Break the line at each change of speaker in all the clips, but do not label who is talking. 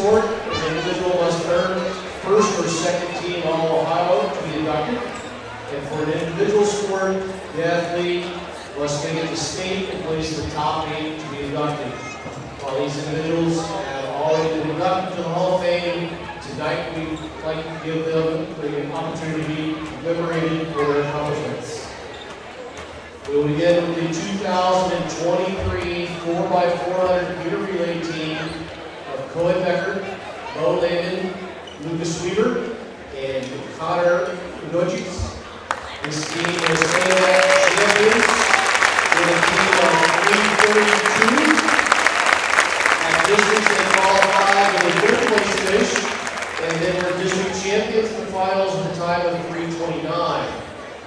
sport, an individual must earn first or second team All-Ohio to be inducted. And for an individual sport, the athlete must make it to state and place the top 8 to be inducted. While these individuals have already been inducted to the Hall of Fame, tonight we'd like to give them the opportunity to be commemorated for their accomplishments. We will begin with the 2023 4x400 meter relay team of Cohen Becker, Bo Landon, Lucas Weaver, and Connor Nojits. This team was KMAC champions with a team of 332. At districts, they qualified with a third place finish, and then were district champions in the finals with a time of 329.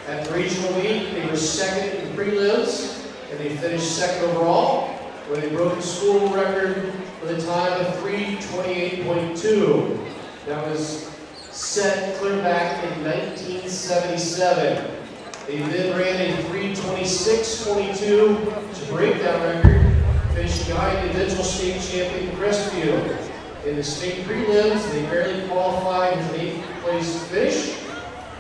At the regional meet, they were second in prelims, and they finished second overall, where they broke the school record with a time of 3:28.2. That was set clear back in 1977. They then ran a 3:26.22 to break that record, finished behind the eventual state champion Crestview. In the state prelims, they barely qualified with an 8th place finish.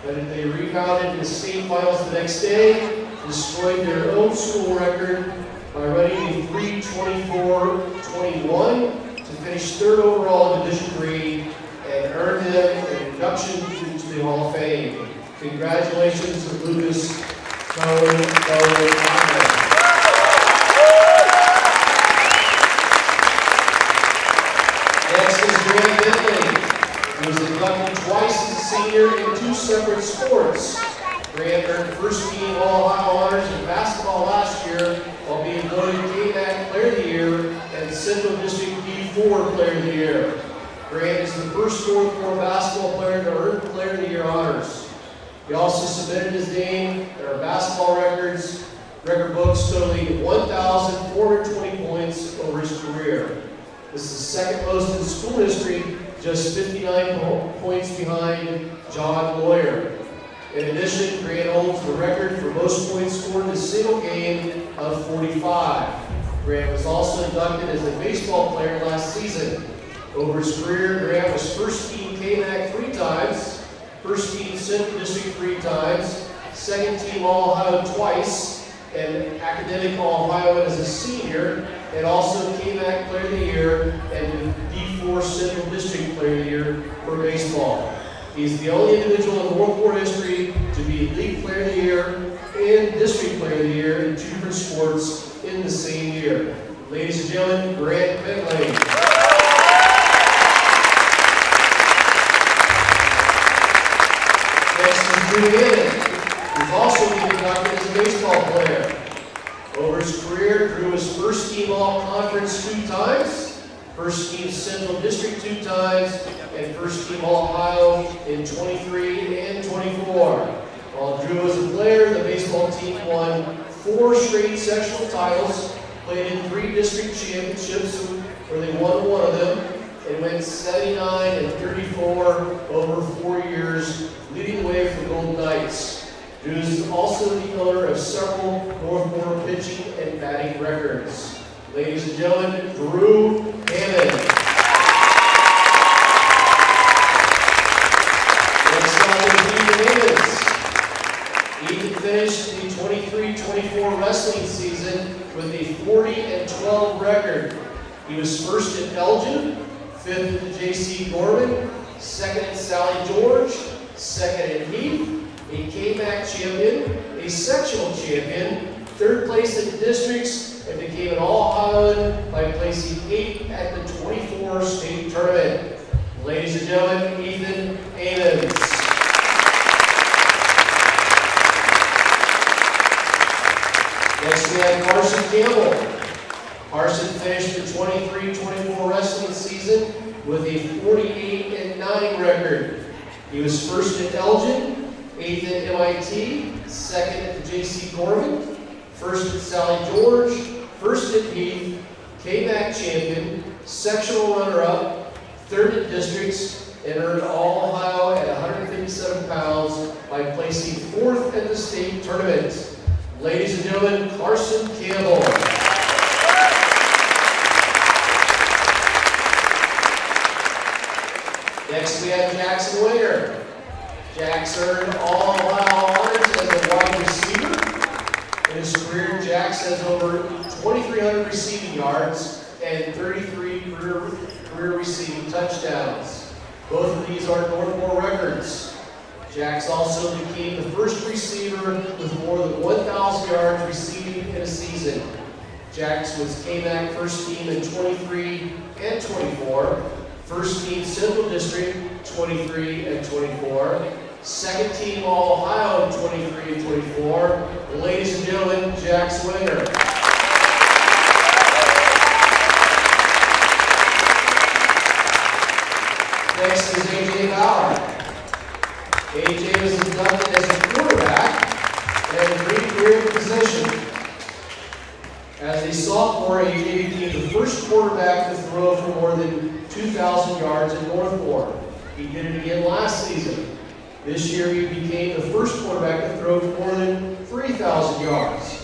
But if they rebounded in the state finals the next day, destroyed their own school record by running a 3:24.21 to finish third overall in Division III and earned them an induction to the Hall of Fame. Congratulations to Lucas Cohen. Next is Grant Bentley. He was inducted twice as a senior in 2 separate sports. Grant earned first team All-Ohio honors in basketball last year while being voted KMAC Player of the Year and Central District D4 Player of the Year. Grant is the first Northmor basketball player to earn Player of the Year honors. He also submitted his name in our basketball record books totaling 1,420 points over his career. This is the second most in school history, just 59 points behind John Lawyer. In addition, Grant holds the record for most points scored in a single game of 45. Grant was also inducted as a baseball player last season. Over his career, Grant was first team KMAC 3 times, first team Central District 3 times, second team All-Ohio twice, and academic All-Ohio as a senior, and also KMAC Player of the Year and D4 Central District Player of the Year for baseball. He's the only individual in Northmor history to be League Player of the Year and District Player of the Year in 2 different sports in the same year. Ladies and gentlemen, Grant Bentley. Next is Drew Hannon, who's also been inducted as a baseball player. Over his career, Drew was first team All-Conference 2 times, first team Central District 2 times, and first team All-Ohio in 23 and 24. While Drew was a player, the baseball team won 4 straight sectional titles, played in 3 district championships where they won 1 of them, and went 79 and 34 over 4 years, leading the way for the Golden Knights. Drew is also the owner of several Northmor pitching and batting records. Ladies and gentlemen, Drew Hannon. Next up is Ethan Amos. Ethan finished the 23-24 wrestling season with a 40-12 record. He was first at Elgin, 5th at the J.C. Gorman, 2nd at Sally George, 2nd at Heath, a KMAC champion, a sectional champion, 3rd place in districts, and became an All-Ohioan by placing 8th at the 24 state tournament. Ladies and gentlemen, Ethan Amos. Next we have Carson Campbell. Carson finished the 23-24 wrestling season with a 48-9 record. He was first at Elgin, 8th at MIT, 2nd at the J.C. Gorman, 1st at Sally George, 1st at Heath, KMAC champion, sectional runner-up, 3rd at districts, and earned All-Ohio at 157 pounds by placing 4th at the state tournament. Ladies and gentlemen, Carson Campbell. Next we have Jackson Winger. Jack's earned all-Ohio honors as a wide receiver. In his career, Jax has over 2,300 receiving yards and 33 career receiving touchdowns. Both of these are Northmor records. Jax also became the first receiver with more than 1,000 yards receiving in a season. Jax was KMAC first team in 23 and 24, first team Central District 23 and 24, second team All-Ohio in 23 and 24. Ladies and gentlemen, Jax Winger. Next is A.J. Bauer. A.J. was inducted as a quarterback and a great career position. As a sophomore, A.J. became the first quarterback to throw for more than 2,000 yards at Northmor. He did it again last season. This year, he became the first quarterback to throw for more than 3,000 yards.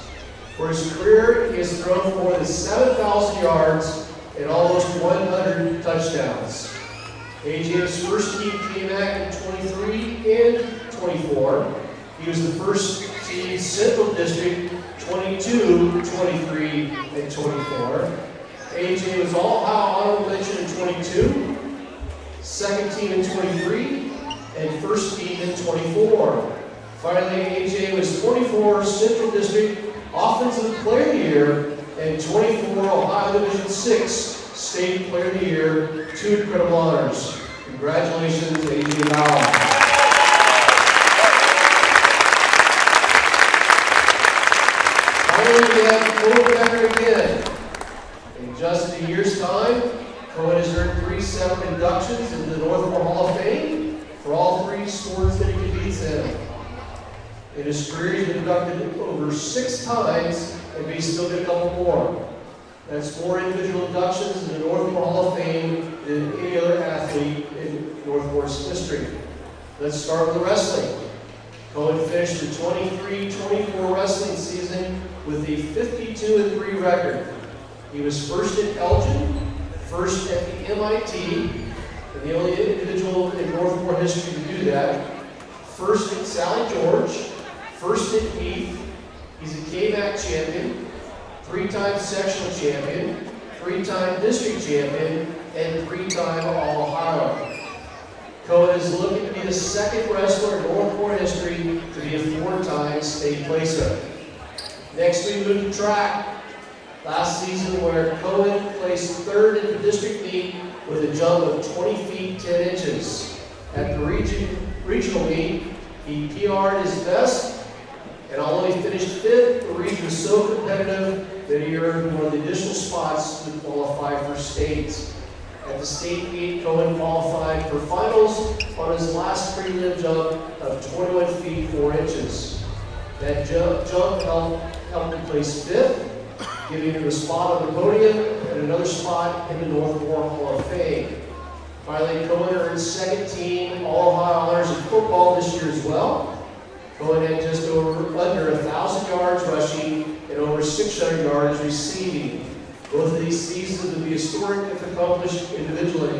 For his career, he has thrown for more than 7,000 yards and almost 100 touchdowns. A.J.'s first team KMAC in 23 and 24. He was the first team Central District 22, 23, and 24. A.J. was All-Ohio honorable mention in 22, second team in 23, and first team in 24. Finally, A.J. was 24 Central District Offensive Player of the Year and 24 Ohio Division 6 State Player of the Year, 2 incredible honors. Congratulations, A.J. Bauer. Finally, we have Brubaker again. In just a year's time, Cohen has earned 3 separate inductions into the Northmor Hall of Fame for all 3 sports that he competes in. In his career, he's been inducted over 6 times, and may still get a couple more. That's more individual inductions in the Northmor Hall of Fame than any other athlete in Northmor's history. Let's start with the wrestling. Cohen finished the 23-24 wrestling season with a 52-3 record. He was first at Elgin, first at the MIT, and the only individual in Northmor history to do that. First at Sally George, first at Heath. He's a KMAC champion, 3-time sectional champion, 3-time district champion, and 3-time All-Ohio. Cohen is looking to be the second wrestler in Northmor history to be a 4-time state placer. Next we move to track. Last season, where Cohen placed 3rd in the district meet with a jump of 20 feet 10 inches. At the regional meet, he PR'd his best, and although he finished 5th, the region was so competitive that he earned one of the additional spots to qualify for states. At the state meet, Cohen qualified for finals on his last prelim jump of 21 feet 4 inches. That jump helped him place 5th, giving him a spot on the podium and another spot in the Northmor Hall of Fame. Finally, Cohen earned 2nd team All-Ohio honors in football this year as well. Cohen had just under 1,000 yards rushing and over 600 yards receiving. Both of these seasons would be historic if accomplished individually.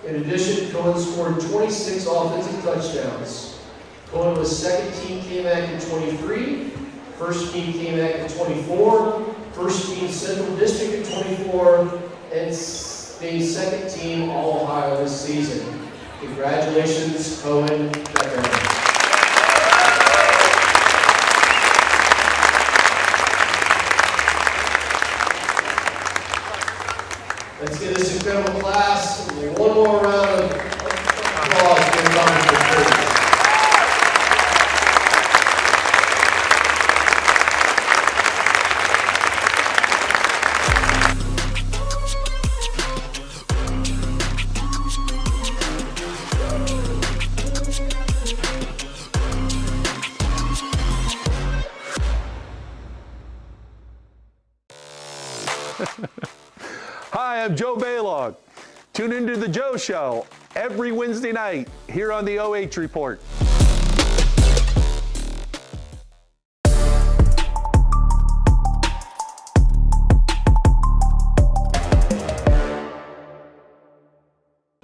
In addition, Cohen scored 26 offensive touchdowns. Cohen was 2nd team KMAC in 23, 1st team KMAC in 24, 1st team Central District in 24, and named 2nd team All-Ohio this season. Congratulations, Cohen Becker. Let's give this incredible class one more round of applause for the Knox.
Hi, I'm Joe Baylog. Tune into The Joe Show every Wednesday night here on the OH Report.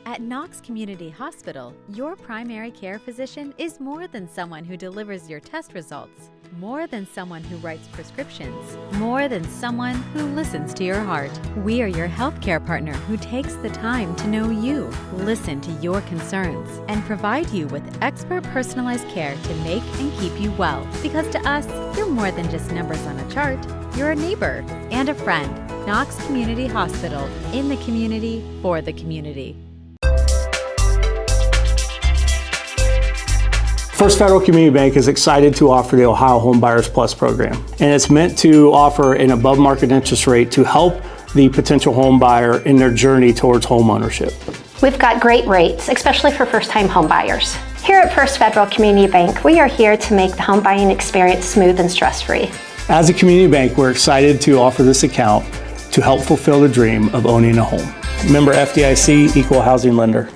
At Knox Community Hospital, your primary care physician is more than someone who delivers your test results, more than someone who writes prescriptions, more than someone who listens to your heart. We are your healthcare partner who takes the time to know you, listen to your concerns, and provide you with expert personalized care to make and keep you well. Because to us, you're more than just numbers on a chart. You're a neighbor and a friend. Knox Community Hospital, in the community, for the community.
First Federal Community Bank is excited to offer the Ohio Home Buyers Plus program, and it's meant to offer an above market interest rate to help the potential home buyer in their journey towards home ownership.
We've got great rates, especially for first-time home buyers. Here at First Federal Community Bank, we are here to make the home buying experience smooth and stress-free.
As a community bank, we're excited to offer this account to help fulfill the dream of owning a home. Member FDIC, Equal Housing Lender.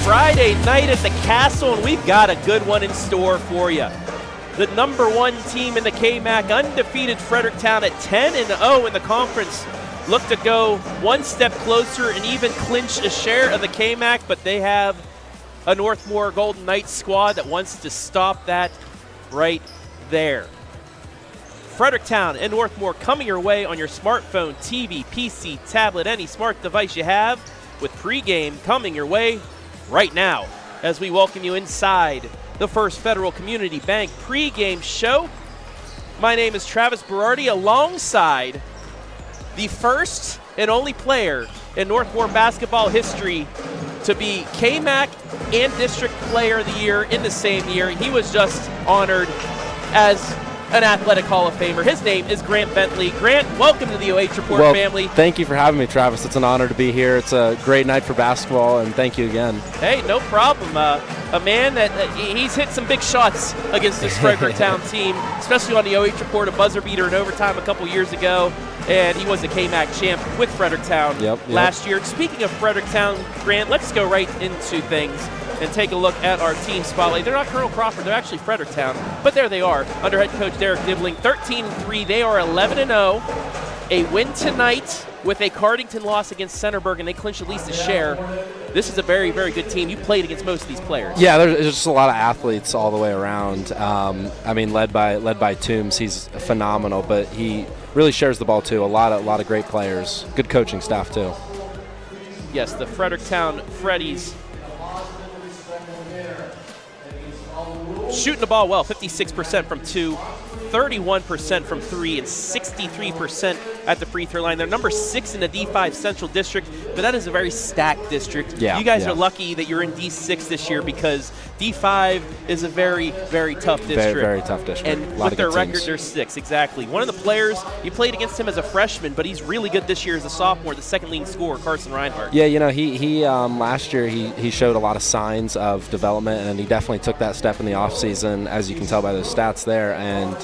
Friday night at the Castle, and we've got a good one in store for you. The number one team in the KMAC, undefeated Fredericktown at 10-0 in the conference, look to go one step closer and even clinch a share of the KMAC, but they have a Northmor Golden Knights squad that wants to stop that right there. Fredericktown and Northmor coming your way on your smartphone, TV, PC, tablet, any smart device you have, with pregame coming your way right now as we welcome you inside the First Federal Community Bank pregame show. My name is Travis Berardi, alongside the first and only player in Northmor basketball history to be KMAC and District Player of the Year in the same year. He was just honored as an Athletic Hall of Famer. His name is Grant Bentley. Grant, welcome to the OH.REPORT family.
Thank you for having me, Travis. It's an honor to be here. It's a great night for basketball, and thank you again.
Hey, no problem. A man that he's hit some big shots against this Fredericktown team, especially on the OH.REPORT, a buzzer beater in overtime a couple years ago, and he was the KMAC champ with Fredericktown last year. Speaking of Fredericktown, Grant, let's go right into things and take a look at our team spotlight. They're not Colonel Crawford, they're actually Fredericktown, but there they are, under head coach Derek Dibling, 13-3. They are 11-0. A win tonight with a Cardington loss against Centerburg, and they clinch at least a share. This is a very, very good team. You played against most of these players.
Yeah, there's just a lot of athletes all the way around. I mean, led by Toombs, he's phenomenal, but he really shares the ball too. A lot of great players, good coaching staff too.
Yes, the Fredericktown Freddies shooting the ball well, 56% from 2, 31% from 3, and 63% at the free throw line. They're number 6 in the D5 Central District, but that is a very stacked district. You guys are lucky that you're in D6 this year, because D5 is a very, very tough district.
Very, very tough district.
And with their record, they're 6, exactly. One of the players, you played against him as a freshman, but he's really good this year as a sophomore, the second leading scorer, Carson Rinehart.
Yeah, you know, he last year he showed a lot of signs of development, and he definitely took that step in the offseason, as you can tell by those stats there, and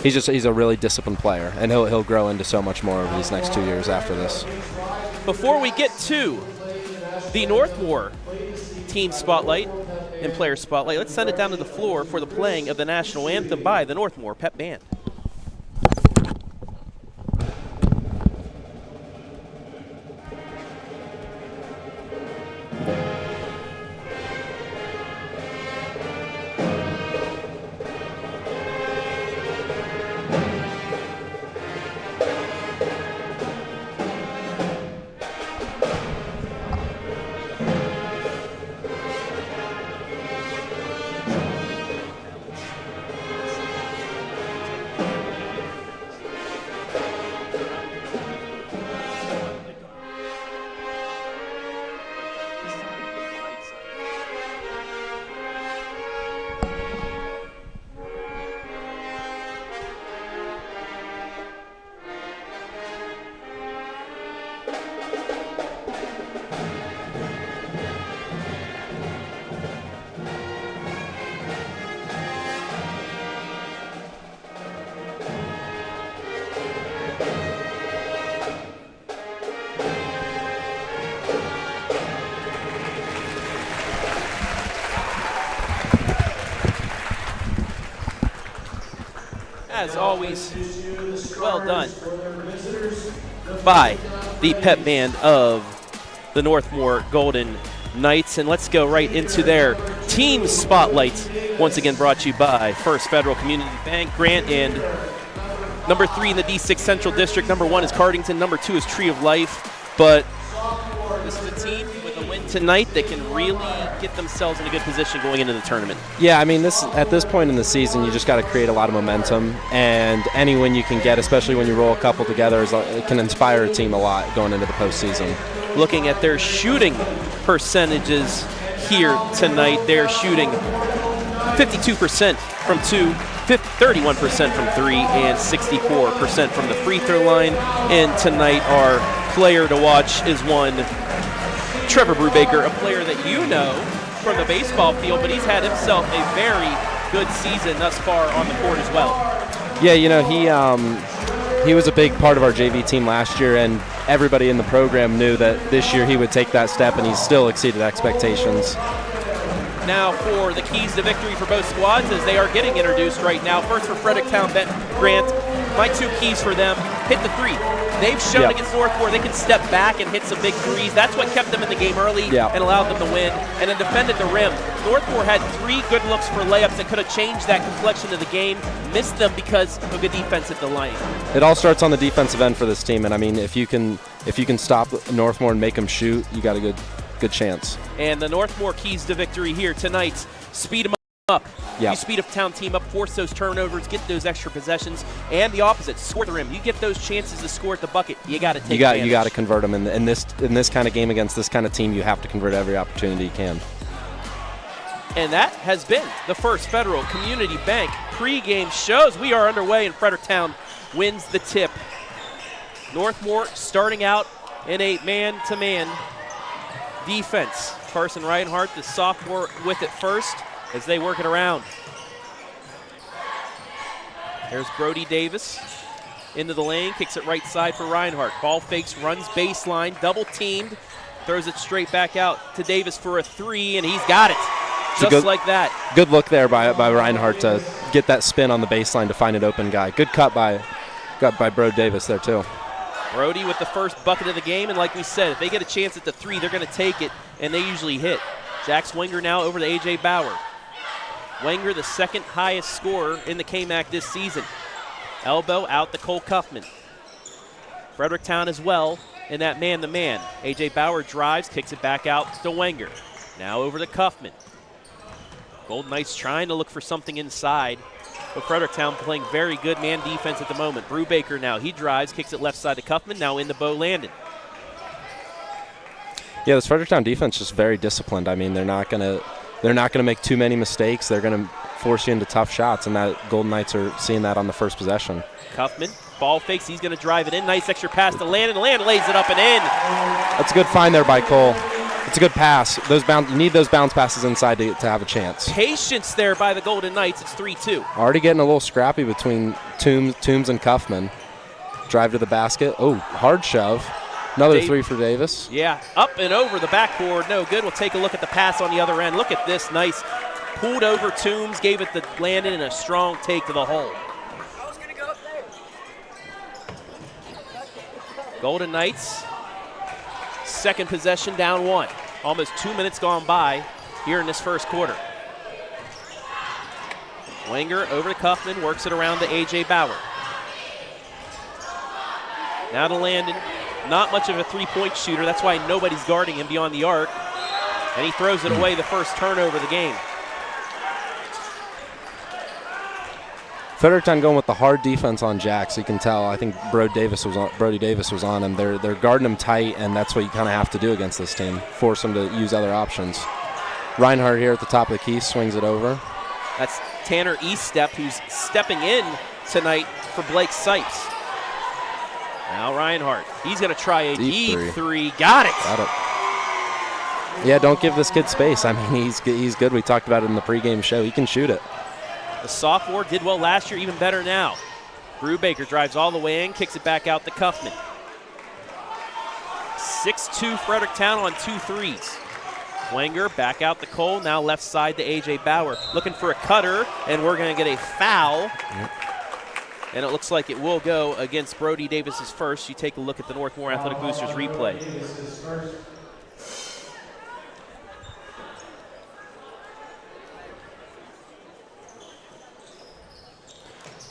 he's a really disciplined player, and he'll grow into so much more over these next 2 years after this.
Before we get to the Northmor team spotlight and player spotlight, let's send it down to the floor for the playing of the national anthem by the Northmor Pep Band. as always, well done by the pep band of the Northmor Golden Knights. And let's go right into their team spotlights. Once again brought to you by First Federal Community Bank, Grant, and number 3 in the D6 Central District. Number 1 is Cardington. Number 2 is Tree of Life. But this is a team with a win tonight that can really get themselves in a good position going into the tournament.
Yeah, I mean, at this point in the season, you just got to create a lot of momentum, and any win you can get, especially when you roll a couple together, it can inspire a team a lot going into the postseason.
Looking at their shooting percentages here tonight, they're shooting 52% from 2, 31% from 3, and 64% from the free throw line. And tonight, our player to watch is one Trevor Brubaker, a player that you know from the baseball field, but he's had himself a very good season thus far on the court as well.
Yeah, you know, he was a big part of our JV team last year, and everybody in the program knew that this year he would take that step, and he's still exceeded expectations.
Now for the keys to victory for both squads as they are getting introduced right now. First for Fredericktown Grant, my 2 keys for them, hit the 3. They've shown against Northmor they can step back and hit some big threes. That's what kept them in the game early and allowed them to win, and then defended the rim. Northmor had 3 good looks for layups that could have changed that complexion of the game, missed them because of good defense at the line.
It all starts on the defensive end for this team, and I mean, if you can stop Northmor and make them shoot, you got a good chance.
And the Northmor keys to victory here tonight: speed them up. You speed a town team up, force those turnovers, get those extra possessions, and the opposite, score the rim. You get those chances to score at the bucket, you got to take advantage.
You got to convert them in this kind of game against this kind of team. You have to convert every opportunity you can.
And that has been the First Federal Community Bank pregame shows. We are underway, and Fredericktown wins the tip. Northmor starting out in a man-to-man defense. Carson Rinehart, the sophomore, with it first as they work it around. There's Brody Davis into the lane, kicks it right side for Rinehart. Ball fakes, runs baseline, double teamed, throws it straight back out to Davis for a 3, and he's got it. Just like that.
Good look there by Rinehart to get that spin on the baseline to find an open guy. Good cut by Brody Davis there too.
Brody with the first bucket of the game, and like we said, if they get a chance at the 3, they're going to take it, and they usually hit. Jax Wenger now over to A.J. Bauer. Wenger, the 2nd highest scorer in the KMAC this season. Elbow out to Cole Cuffman. Fredericktown as well in that man-to-man. A.J. Bauer drives, kicks it back out to Wenger. Now over to Cuffman. Golden Knights trying to look for something inside, but Fredericktown playing very good man defense at the moment. Brubaker now, he drives, kicks it left side to Cuffman, now into Bo Landon.
Yeah, this Fredericktown defense is just very disciplined. I mean, they're not gonna make too many mistakes. They're gonna force you into tough shots, and that Golden Knights are seeing that on the first possession.
Cuffman, ball fakes, he's gonna drive it in. Nice extra pass to Landon. Landon lays it up and in.
That's a good find there by Cole. It's a good pass. You need those bounce passes inside to have a chance.
Patience there by the Golden Knights. It's 3-2.
Already getting a little scrappy between Toombs and Cuffman. Drive to the basket. Oh, hard shove. Another 3 for Davis.
Yeah, up and over the backboard. No good. We'll take a look at the pass on the other end. Look at this. Nice. Pulled over Toombs, gave it to Landon, and a strong take to the hole. Golden Knights, 2nd possession, down 1. Almost 2 minutes gone by here in this first quarter. Wenger over to Cuffman, works it around to A.J. Bauer. Now to Landon. Not much of a three-point shooter. That's why nobody's guarding him beyond the arc. And he throws it away, the first turnover of the game.
Fredericktown going with the hard defense on Jack, so you can tell. I think Brody Davis was on him. They're guarding him tight, and that's what you kind of have to do against this team. Force them to use other options. Rinehart here at the top of the key swings it over.
That's Tanner Eaststep, who's stepping in tonight for Blake Sipes. Now Rinehart, he's going to try a deep three. Got it.
Yeah, don't give this kid space. I mean, he's good. We talked about it in the pregame show. He can shoot it.
The sophomore did well last year, even better now. Brubaker drives all the way in, kicks it back out to Cuffman. 6-2 Fredericktown on 2 threes. Wenger back out to Cole, now left side to A.J. Bauer. Looking for a cutter, and we're going to get a foul And it looks like it will go against Brody Davis's first. You take a look at the Northmor Athletic Boosters replay.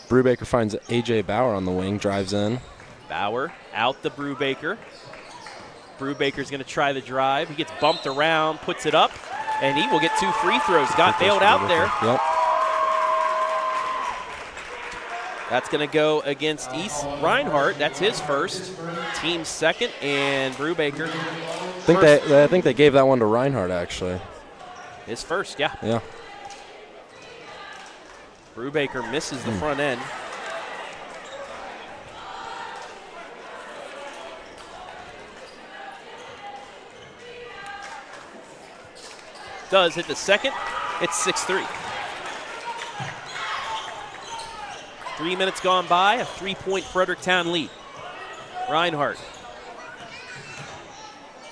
Brubaker finds A.J. Bauer on the wing, drives in.
Bauer out to Brubaker. Brubaker's going to try the drive. He gets bumped around, puts it up, and he will get 2 free throws. Got bailed out there.
Yep.
That's going to go against Rinehart. That's his first. Team's second, and Brubaker.
I think they gave that one to Rinehart, actually.
His first, yeah.
Yeah.
Brubaker misses the front end. Does hit the second. It's 6-3. 3 minutes gone by, a 3-point Fredericktown lead. Rinehart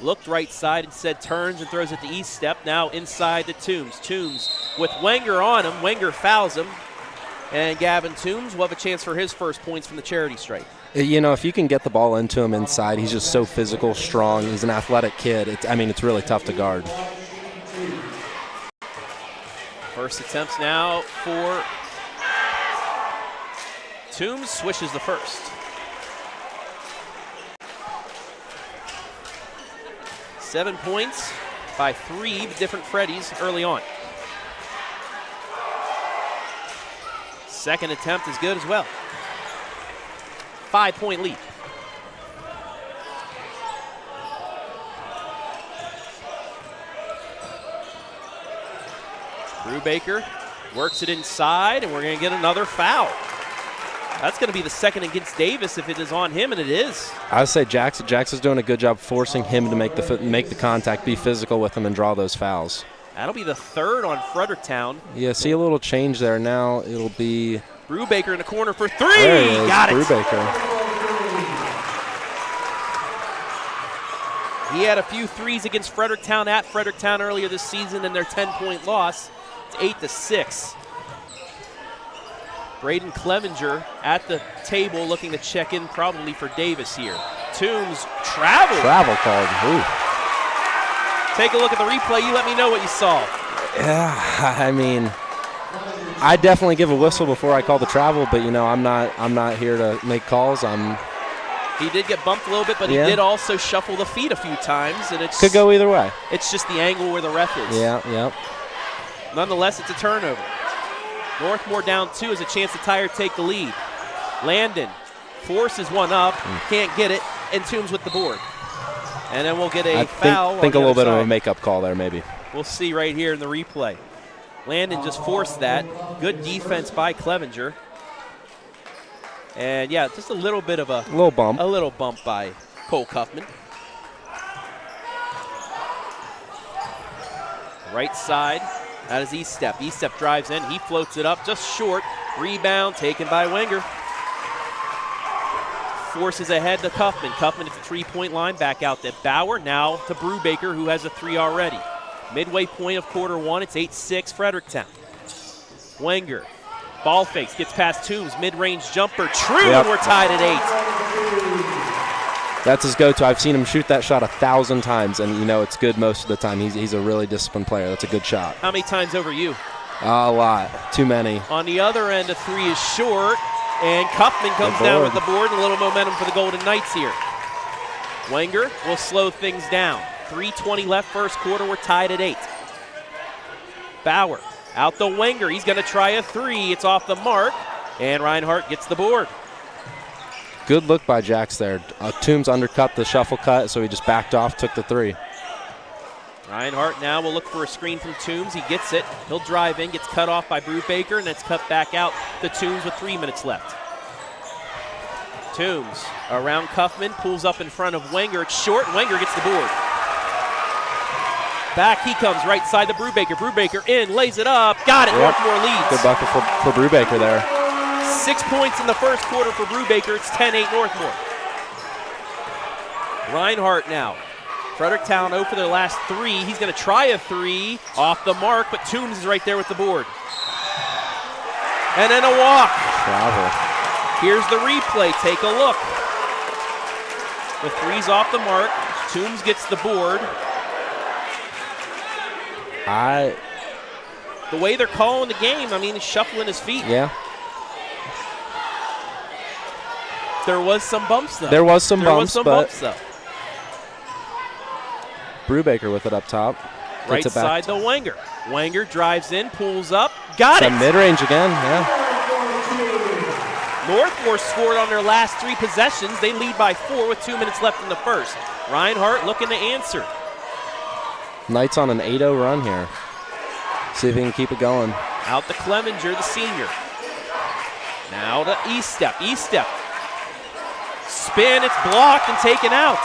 looked right side, instead turns and throws it to east step. Now inside to Toombs. Toombs with Wenger on him. Wenger fouls him. And Gavin Toombs will have a chance for his first points from the charity stripe.
You know, if you can get the ball into him inside, he's just so physical, strong. He's an athletic kid. It's really tough to guard.
First attempts now for Toombs. Swishes the first. 7 points by 3 different Freddies early on. Second attempt is good as well. 5-point lead. Brubaker works it inside, and we're going to get another foul. That's going to be the second against Davis if it is on him, and it is.
I would say Jax is doing a good job forcing him to make the contact, be physical with him, and draw those fouls.
That'll be the third on Fredericktown.
Yeah, see a little change there now. It'll be
Brubaker in the corner for 3.
There he is,
got it.
Brubaker.
He had a few threes against Fredericktown at Fredericktown earlier this season in their 10-point loss. It's 8-6. Braden Clevenger at the table looking to check in probably for Davis here. Toombs travel.
Travel called. Ooh.
Take a look at the replay. You let me know what you saw.
Yeah, I mean, I definitely give a whistle before I call the travel, but you know, I'm not here to make calls.
He did get bumped a little bit, but he did also shuffle the feet a few times, and it
could go either way.
It's just the angle where the ref is.
Yeah.
Nonetheless, it's a turnover. Northmor down 2 has a chance to tie or take the lead. Landon forces one up, can't get it, and Toombs with the board. And then we'll get a foul.
I think a little bit of a makeup call there, maybe.
We'll see right here in the replay. Landon just forced that. Good defense by Clevenger. And yeah, just a little bit of a
little bump.
A little bump by Cole Cuffman. Right side. That is East Step. East Step drives in. He floats it up just short. Rebound taken by Wenger. Forces ahead to Cuffman. Cuffman at the 3-point line. Back out to Bauer. Now to Brubaker, who has a 3 already. Midway point of quarter 1. It's 8-6 Fredericktown. Wenger. Ball fakes. Gets past Toombs. Mid-range jumper. True.
Yep.
And we're tied at 8.
That's his go-to. I've seen him shoot that shot 1,000 times, and you know it's good most of the time. He's a really disciplined player. That's a good shot.
How many times over you?
A lot. Too many.
On the other end, a 3 is short, and Cuffman comes down with the board. A little momentum for the Golden Knights here. Wenger will slow things down. 3:20 left first quarter. We're tied at 8. Bauer out the Wenger. He's going to try a 3. It's off the mark, and Rinehart gets the board.
Good look by Jax there. Toombs undercut the shuffle cut, so he just backed off, took the 3.
Rinehart now will look for a screen from Toombs. He gets it. He'll drive in, gets cut off by Brubaker, and it's cut back out to Toombs with 3 minutes left. Toombs around Cuffman, pulls up in front of Wenger. It's short. Wenger gets the board. Back he comes, right side to Brubaker. Brubaker in, lays it up, got it.
Yep.
Northmor leads.
Good bucket for Brubaker there.
6 points in the first quarter for Brubaker. It's 10-8 Northmor. Rinehart now. Fredericktown 0 for their last 3. He's going to try a 3 off the mark, but Toombs is right there with the board. And then a walk.
Travel.
Here's the replay. Take a look. The three's off the mark. Toombs gets the board. The way they're calling the game, I mean, he's shuffling his feet.
Yeah.
There was some bumps, though.
There was some bumps,
though.
Brubaker with it up top.
Right
it back
side to Wenger. Wenger drives in, pulls up, got it.
Mid-range again, yeah.
Northmor scored on their last 3 possessions. They lead by 4 with 2 minutes left in the first. Rinehart looking to answer.
Knights on an 8-0 run here. See if he can keep it going.
Out to Clevenger, the senior. Now to Eastep. Eastep. Spin, it's blocked and taken out.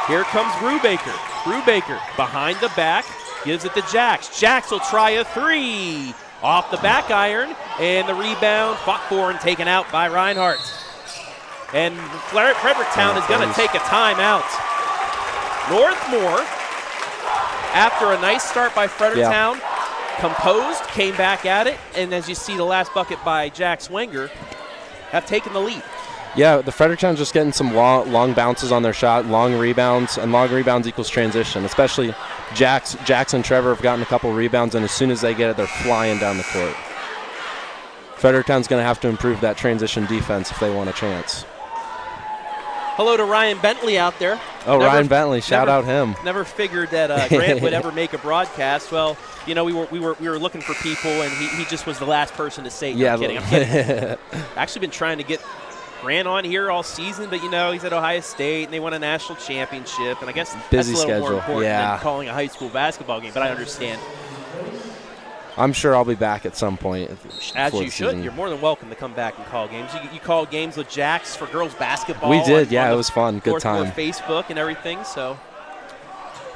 Here comes Brubaker. Brubaker behind the back, gives it to Jax. Jax will try a 3. Off the back iron, and the rebound fought for and taken out by Rinehart. And Fredericktown is going to take a timeout. Northmor, after a nice start by Fredericktown, composed, came back at it, and as you see the last bucket by Jax Wenger, have taken the lead.
Yeah, the Fredericktown's just getting some long bounces on their shot, long rebounds, and long rebounds equals transition. Especially Jax and Trevor have gotten a couple rebounds, and as soon as they get it, they're flying down the court. Fredericktown's going to have to improve that transition defense if they want a chance.
Hello to Ryan Bentley out there.
Oh, Ryan Bentley, shout out him.
Never figured that Grant would ever make a broadcast. Well, you know, we were looking for people, and he just was the last person to say it. No, I'm kidding. Actually been trying to get Grant on here all season, but you know, he's at Ohio State and they won a national championship, and I guess
busy
that's a little more
schedule.
important than calling a high school basketball game, but I understand.
I'm sure I'll be back at some point.
As you should. You're more than welcome to come back and call games. You called games with Jax for girls basketball.
We did, yeah, it was fun. Good time.
Facebook and everything, so.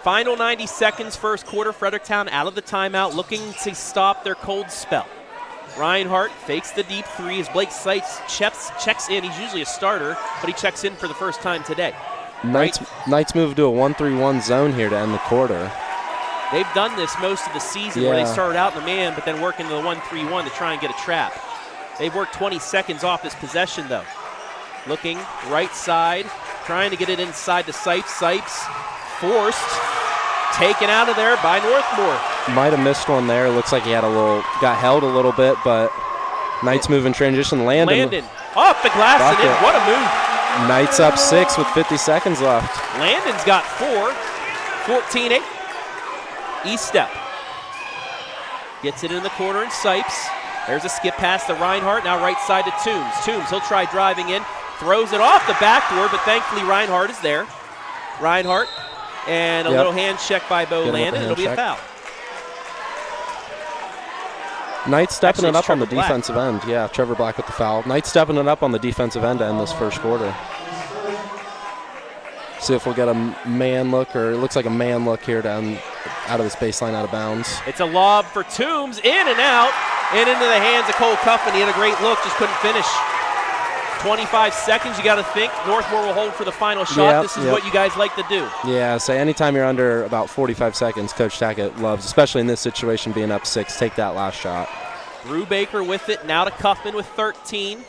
Final 90 seconds, first quarter. Fredericktown out of the timeout, looking to stop their cold spell. Rinehart fakes the deep 3 as Blake Seitz checks in. He's usually a starter, but he checks in for the first time today.
Knights move to a 1-3-1 zone here to end the quarter.
They've done this most of the season where they started out in the man, but then work into the 1-3-1 to try and get a trap. They've worked 20 seconds off this possession, though. Looking right side, trying to get it inside to Seitz. Seitz forced. Taken out of there by Northmor.
Might have missed one there. Looks like he had got held a little bit, but Knights move in transition. Landon
off the glass and in. What a move.
Knights up 6 with 50 seconds left.
Landon's got 4. 14-8. Eastep. Gets it in the corner and Sipes. There's a skip pass to Rinehart. Now right side to Toombs. Toombs, he'll try driving in. Throws it off the backboard, but thankfully Rinehart is there. Rinehart. And a little hand check by Bo Landon. It'll be a foul.
Knights stepping it up on the defensive end. Yeah, Trevor Black with the foul. Knights stepping it up on the defensive end to end this first quarter. See if we'll get a man look, or it looks like a man look here to end out of this baseline, out of bounds.
It's a lob for Toombs, in and out, and into the hands of Cole Cuffin. He had a great look, just couldn't finish. 25 seconds, you got to think. Northmor will hold for the final shot. This is what you guys like to do.
Yeah, so anytime you're under about 45 seconds, Coach Tackett loves, especially in this situation, being up 6, take that last shot.
Brubaker with it, now to Cuffman with 13.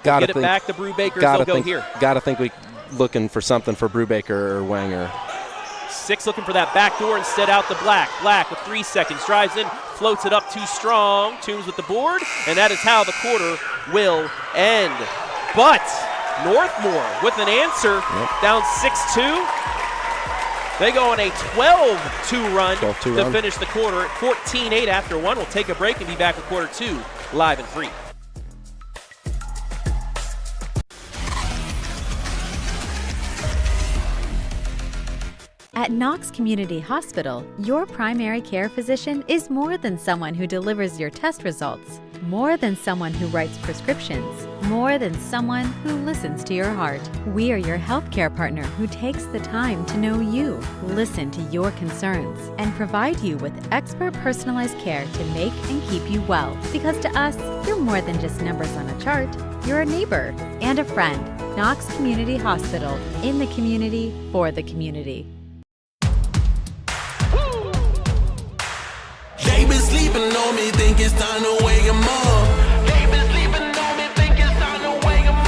Get
it back to Brubaker, they'll go here.
Got to think we looking for something for Brubaker or Wenger.
6 looking for that back door, instead out to Black. Black with 3 seconds, drives in, floats it up too strong. Toombs with the board, and that is how the quarter will end. But Northmor with an answer, down 6-2. They go on a 12-2 run to finish the quarter at 14-8 after 1. We'll take a break and be back with quarter 2 live and free.
At Knox Community Hospital, your primary care physician is more than someone who delivers your test results, more than someone who writes prescriptions, more than someone who listens to your heart. We are your healthcare partner who takes the time to know you, listen to your concerns, and provide you with expert personalized care to make and keep you well. Because to us, you're more than just numbers on a chart. You're a neighbor and a friend. Knox Community Hospital, in the community, for the community.
They been sleeping on me, think it's time to wake 'em up. They been sleeping on me, think it's time to wake 'em up.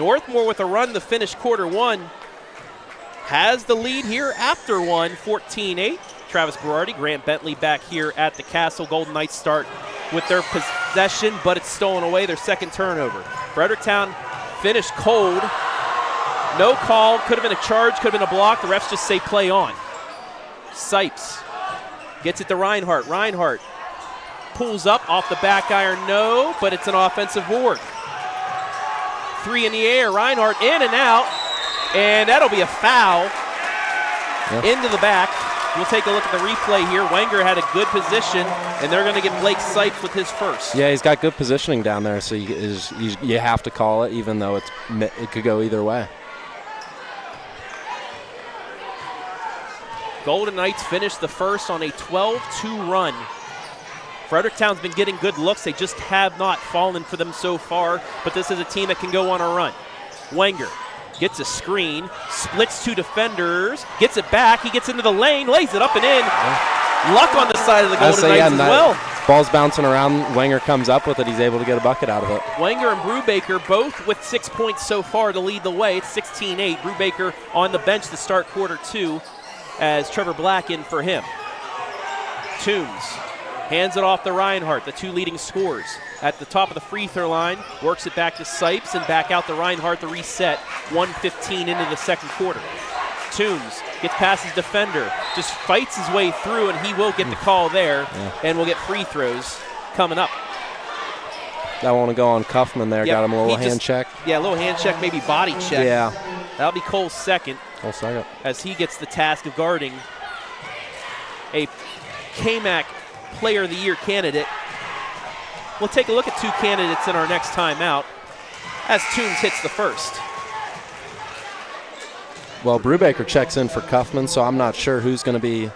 Northmor with a run to finish quarter one. Has the lead here after one, 14-8. Travis Berardi, Grant Bentley back here at the Castle. Golden Knights start with their possession, but it's stolen away, their second turnover. Fredericktown finished cold. No call, could have been a charge, could have been a block. The refs just say play on. Sipes gets it to Rinehart. Rinehart pulls up off the back iron, no, but it's an offensive board. 3 in the air, Rinehart in and out, and that'll be a foul into the back. We'll take a look at the replay here. Wenger had a good position, and they're going to get Blake Sipes with his first.
Yeah, he's got good positioning down there, so you have to call it, even though it could go either way.
Golden Knights finished the first on a 12-2 run. Fredericktown's been getting good looks. They just have not fallen for them so far, but this is a team that can go on a run. Wenger gets a screen, splits two defenders, gets it back, he gets into the lane, lays it up and in. Luck on the side of the Golden Knights as well.
Ball's bouncing around, Wenger comes up with it, he's able to get a bucket out of it.
Wenger and Brubaker both with 6 points so far to lead the way. It's 16-8. Brubaker on the bench to start quarter two as Trevor Black in for him. Toombs hands it off to Rinehart, the two leading scorers. At the top of the free throw line, works it back to Sipes and back out to Rinehart to reset. 1:15 into the second quarter. Toombs gets past his defender, just fights his way through, and he will get the call there, and we'll get free throws coming up.
That want to go on Kaufman there, got him a little hand check.
Yeah, a little hand check, maybe body check.
Yeah.
That'll be Cole's second.
Cole's second.
As he gets the task of guarding a KMAC Player of the Year candidate. We'll take a look at two candidates in our next timeout as Toombs hits the first.
Well, Brubaker checks in for Kaufman, so I'm not sure who's going to be.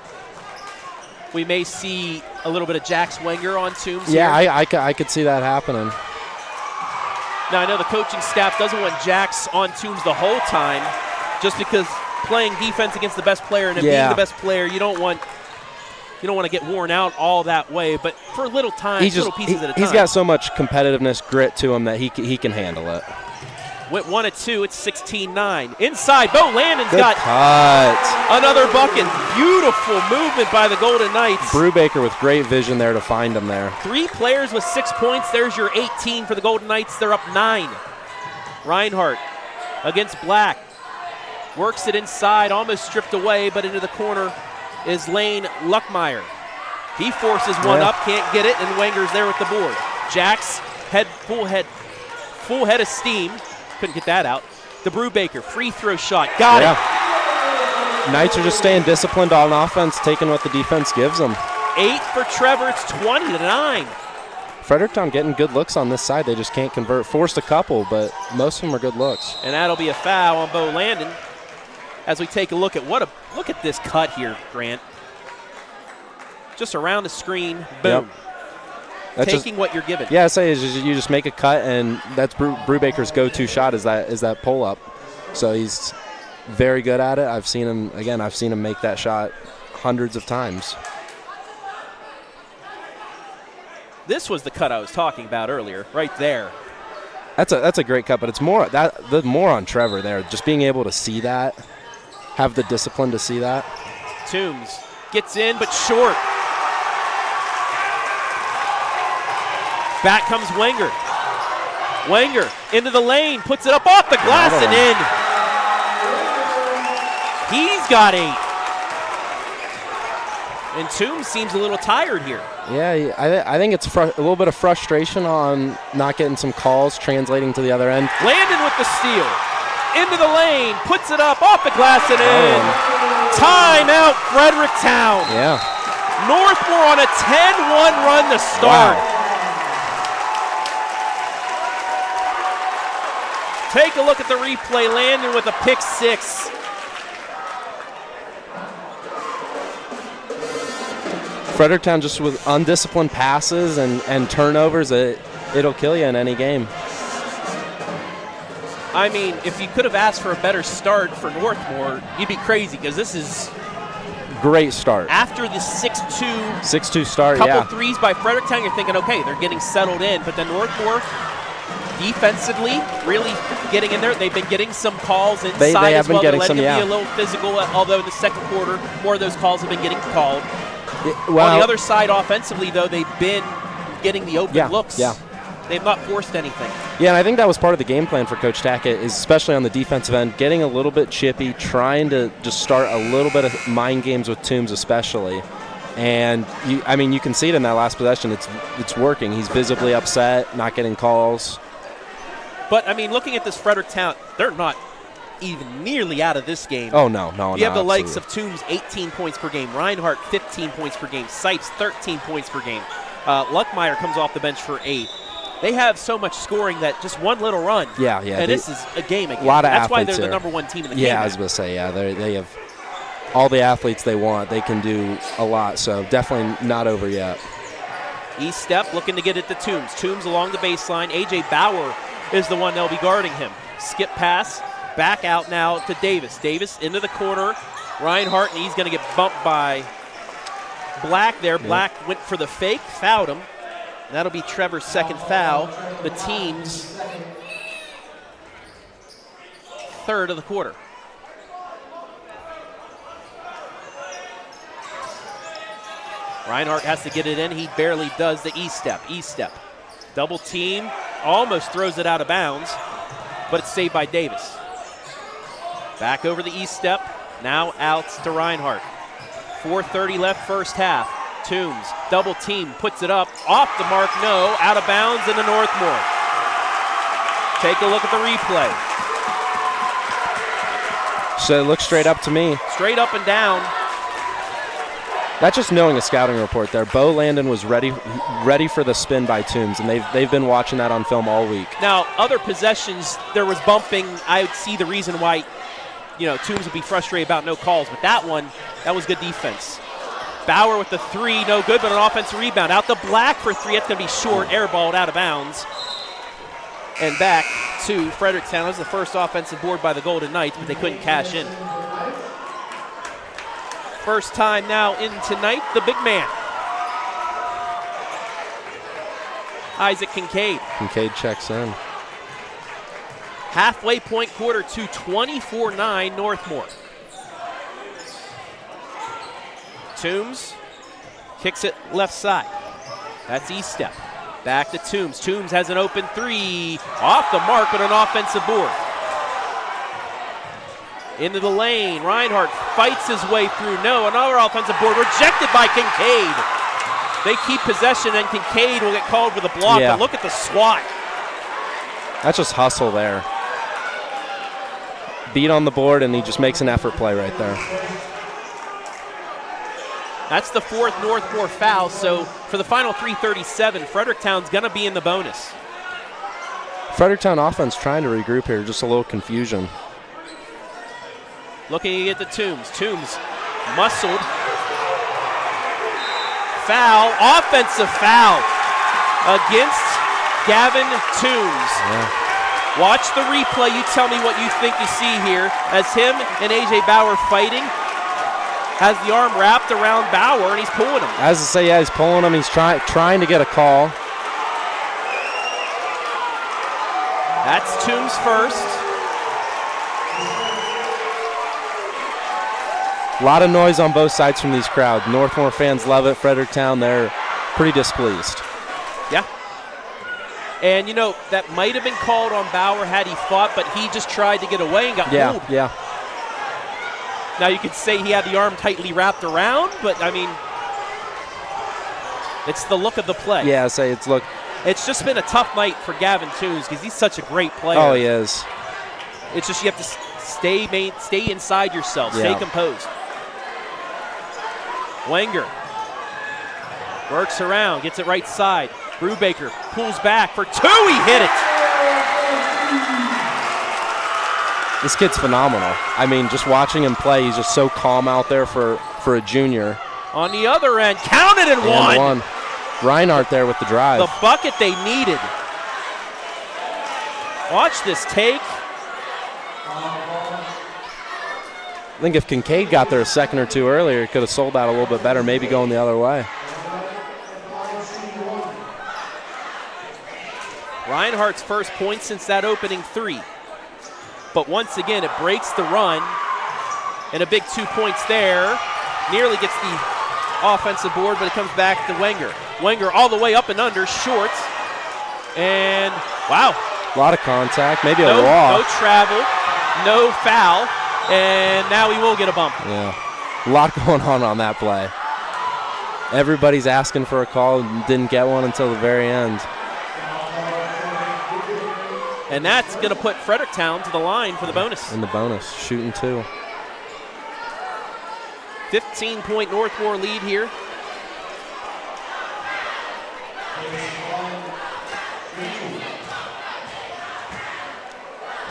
We may see a little bit of Jax Wenger on Toombs
Yeah,
here.
I could see that happening.
Now, I know the coaching staff doesn't want Jax on Toombs the whole time just because playing defense against the best player and being the best player, you don't want to get worn out all that way, but for little time, little pieces at a time.
He's got so much competitiveness, grit to him that he can handle it.
Went 1 at 2, it's 16-9. Inside, Bo Landon's
Good
got
cut.
Another bucket. Beautiful movement by the Golden Knights.
Brubaker with great vision there to find him there.
3 players with 6 points. There's your 18 for the Golden Knights. They're up 9. Rinehart against Black. Works it inside, almost stripped away, but into the corner is Lane Luckmeyer. He forces one up, can't get it, and Wenger's there with the board. Jax, full head of steam. Couldn't get that out. The Brubaker free throw shot. Got it.
Knights are just staying disciplined on offense, taking what the defense gives them.
8 for Trevor. It's 20-9.
Fredericktown getting good looks on this side. They just can't convert. Forced a couple, but most of them are good looks.
And that'll be a foul on Bo Landon. As we take a look at look at this cut here, Grant. Just around the screen, boom.
That's
taking what you're given.
Yeah, I say you just make a cut, and that's Brubaker's go-to shot is that pull-up. So he's very good at it. I've seen him make that shot hundreds of times.
This was the cut I was talking about earlier, right there.
That's a great cut, but it's more on Trevor there, just being able to see that, have the discipline to see that.
Toombs gets in, but short. Back comes Wenger. Wenger into the lane, puts it up off the glass and in. He's got 8. And Toombs seems a little tired here.
Yeah, I think it's a little bit of frustration on not getting some calls translating to the other end.
Landon with the steal. Into the lane, puts it up off the glass and in. Timeout, Fredericktown.
Yeah.
Northmor on a 10-1 run to start.
Wow.
Take a look at the replay. Landon with a pick 6.
Fredericktown just with undisciplined passes and turnovers, it'll kill you in any game.
I mean, if you could have asked for a better start for Northmor, you'd be crazy because this is
great start.
After the 6-2
start,
couple threes by Fredericktown, you're thinking, okay, they're getting settled in. But then Northmor Defensively, really getting in there. They've been getting some calls inside
They have
as well.
been getting
They're letting
some,
them
yeah.
be a little physical, although in the second quarter, more of those calls have been getting called.
Well,
On the other side, offensively, though, they've been getting the open looks.
Yeah.
They've not forced anything.
Yeah, and I think that was part of the game plan for Coach Tackett, is especially on the defensive end, getting a little bit chippy, trying to just start a little bit of mind games with Toombs especially. And, you can see it in that last possession. It's working. He's visibly upset, not getting calls.
But, looking at this Fredericktown, they're not even nearly out of this game.
Oh, no.
You have the likes of Toombs, 18 points per game. Rinehart, 15 points per game. Sipes, 13 points per game. Luckmeyer comes off the bench for 8. They have so much scoring that just one little run.
Yeah.
And this is a game again.
A lot of
That's why
athletes
they're the
here.
number 1 team in the
Yeah,
KMAC.
I was going to say, they have all the athletes they want. They can do a lot, so definitely not over yet.
East step, looking to get it to Toombs. Toombs along the baseline. A.J. Bauer is the one they'll be guarding him. Skip pass, back out now to Davis. Davis into the corner. Rinehart, and he's going to get bumped by Black there. Black went for the fake, fouled him. That'll be Trevor's second foul. The team's third of the quarter. Rinehart has to get it in. He barely does the east step. Double team, almost throws it out of bounds, but it's saved by Davis. Back over the east step, now out to Rinehart. 4:30 left first half. Toombs, double team, puts it up, off the mark, no, out of bounds into Northmor. Take a look at the replay.
So it looks straight up to me.
Straight up and down.
That's just knowing a scouting report there. Bo Landon was ready for the spin by Toombs, and they've been watching that on film all week.
Now, other possessions, there was bumping. I would see the reason why, Toombs would be frustrated about no calls, but that one, that was good defense. Bauer with the 3, no good, but an offensive rebound. Out to Black for 3, that's going to be short, airballed out of bounds. And back to Fredericktown. That was the first offensive board by the Golden Knights, but they couldn't cash in. First time now in tonight, the big man. Isaac Kincaid.
Kincaid checks in.
Halfway point quarter to 24-9 Northmor. Toombs kicks it left side. That's east step. Back to Toombs. Toombs has an open 3. Off the mark with an offensive board. Into the lane. Rinehart fights his way through. No, another offensive board rejected by Kincaid. They keep possession, and Kincaid will get called with a block.
Yeah.
But look at the swat.
That's just hustle there. Beat on the board, and he just makes an effort play right there.
That's the 4th Northmor foul. So for the final 3:37, Fredericktown's going to be in the bonus.
Fredericktown offense trying to regroup here. Just a little confusion.
Looking to get the Toombs. Toombs muscled. Foul, offensive foul against Gavin Toombs.
Yeah.
Watch the replay. You tell me what you think you see here as him and A.J. Bauer fighting. Has the arm wrapped around Bauer, and he's pulling him.
As I say, yeah, he's pulling him. He's trying to get a call.
That's Toombs first.
A lot of noise on both sides from these crowds. Northmor fans love it. Fredericktown, they're pretty displeased.
Yeah. And, that might have been called on Bauer had he fought, but he just tried to get away and got pulled.
Yeah.
Now, you could say he had the arm tightly wrapped around, but, it's the look of the play.
Yeah,
It's just been a tough night for Gavin Toombs because he's such a great player.
Oh, he is.
It's just you have to stay inside yourself, stay composed. Wenger works around, gets it right side. Brubaker pulls back for 2. He hit it.
This kid's phenomenal. Just watching him play, he's just so calm out there for a junior.
On the other end, counted and one.
Rinehart there with the drive.
The bucket they needed. Watch this take.
I think if Kincaid got there a second or two earlier, he could have sold out a little bit better, maybe going the other way.
Rinehart's first point since that opening 3. But once again, it breaks the run. And a big 2 points there. Nearly gets the offensive board, but it comes back to Wenger. Wenger all the way up and under, short. And, wow.
A lot of contact, maybe a
No
walk.
travel, no foul, and now he will get a bump.
Yeah, a lot going on that play. Everybody's asking for a call and didn't get one until the very end.
And that's going to put Fredericktown to the line for the bonus.
In the bonus, shooting 2.
15-point Northmor lead here.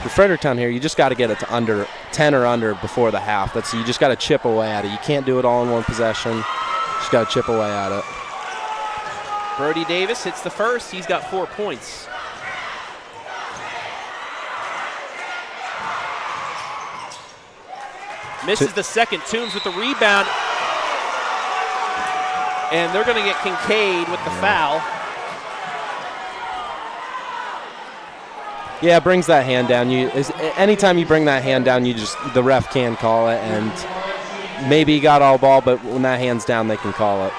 For Fredericktown here, you just got to get it to under 10 or under before the half. You just got to chip away at it. You can't do it all in one possession. Just got to chip away at it.
Brody Davis hits the first. He's got 4 points. Misses the second. Toombs with the rebound. And they're going to get Kincaid with the foul.
Yeah, it brings that hand down. Anytime you bring that hand down, the ref can call it, and maybe he got all ball, but when that hand's down, they can call it.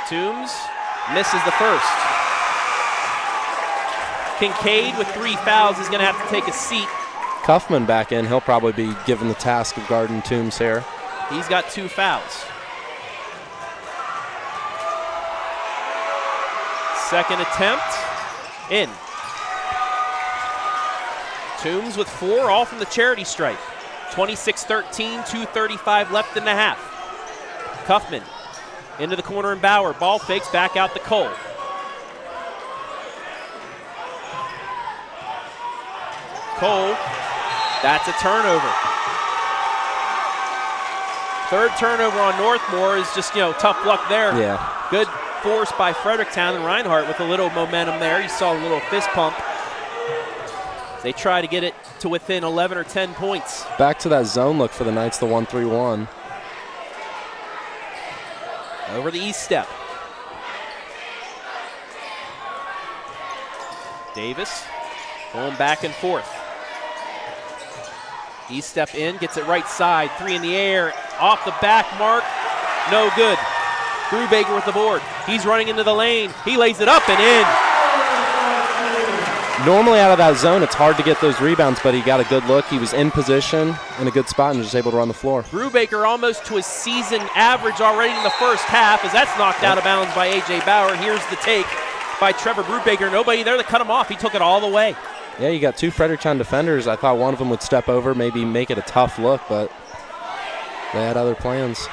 Toombs misses the first. Kincaid with 3 fouls is going to have to take a seat.
Kaufman back in. He'll probably be given the task of guarding Toombs here.
He's got 2 fouls. Second attempt, in. Toombs with 4, all from the charity stripe. 26-13, 2:35 left in the half. Kaufman into the corner and Bauer. Ball fakes back out to Cole. Cole, that's a turnover. Third turnover on Northmor is just, tough luck there.
Yeah.
Good force by Fredericktown, and Rinehart with a little momentum there. You saw a little fist pump. They try to get it to within 11 or 10 points.
Back to that zone look for the Knights, the 1-3-1.
Over the east step. Davis going back and forth. East step in, gets it right side, 3 in the air, off the back mark, no good. Brubaker with the board. He's running into the lane. He lays it up and in.
Normally out of that zone, it's hard to get those rebounds, but he got a good look. He was in position, in a good spot, and was able to run the floor.
Brubaker almost to his season average already in the first half, as that's knocked out of bounds by A.J. Bauer. Here's the take by Trevor Brubaker. Nobody there to cut him off. He took it all the way.
Yeah, you got 2 Fredericktown defenders. I thought one of them would step over, maybe make it a tough look, but they had other plans.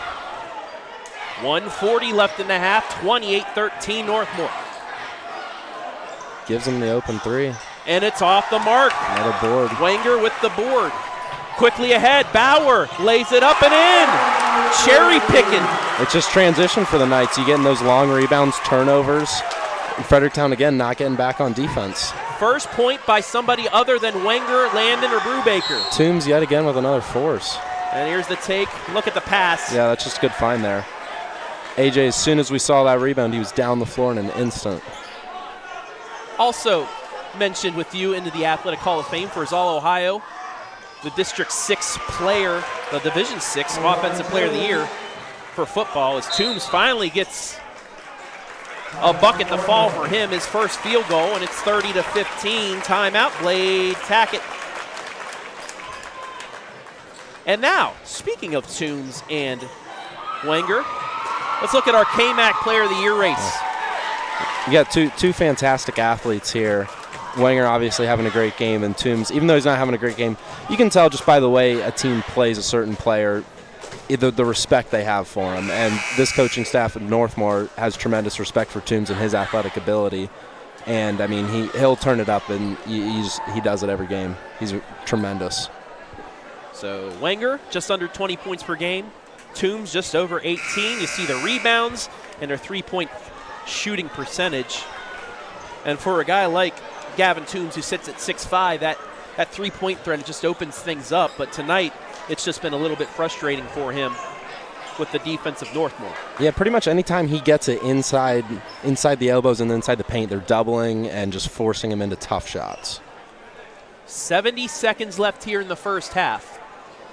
1:40 left in the half, 28-13 Northmor.
Gives them the open 3.
And it's off the mark.
Another board.
Wenger with the board. Quickly ahead, Bauer lays it up and in. Cherry picking.
It's just transition for the Knights. You getting those long rebounds, turnovers. And Fredericktown, again, not getting back on defense.
First point by somebody other than Wenger, Landon, or Brubaker.
Toombs yet again with another force.
And here's the take. Look at the pass.
Yeah, that's just a good find there. AJ, as soon as we saw that rebound, he was down the floor in an instant.
Also mentioned with you into the Athletic Hall of Fame for his All-Ohio, the District 6 player, the Division 6 Offensive Player of the Year for football, as Toombs finally gets a bucket to fall for him, his first field goal, and it's 30-15. Timeout, Blade Tackett. And now, speaking of Toombs and Wenger, let's look at our KMAC Player of the Year race.
You got two fantastic athletes here. Wenger obviously having a great game, and Toombs, even though he's not having a great game, you can tell just by the way a team plays a certain player, the respect they have for him. And this coaching staff at Northmor has tremendous respect for Toombs and his athletic ability. And, I mean, he'll turn it up, and he does it every game. He's tremendous.
So Wenger, just under 20 points per game. Toombs, just over 18. You see the rebounds and their three-point shooting percentage. And for a guy like Gavin Toombs, who sits at 6'5", that three-point threat just opens things up. But tonight, it's just been a little bit frustrating for him. with the defense of Northmor.
Yeah, pretty much anytime he gets it inside the elbows and inside the paint, they're doubling and just forcing him into tough shots.
70 seconds left here in the first half.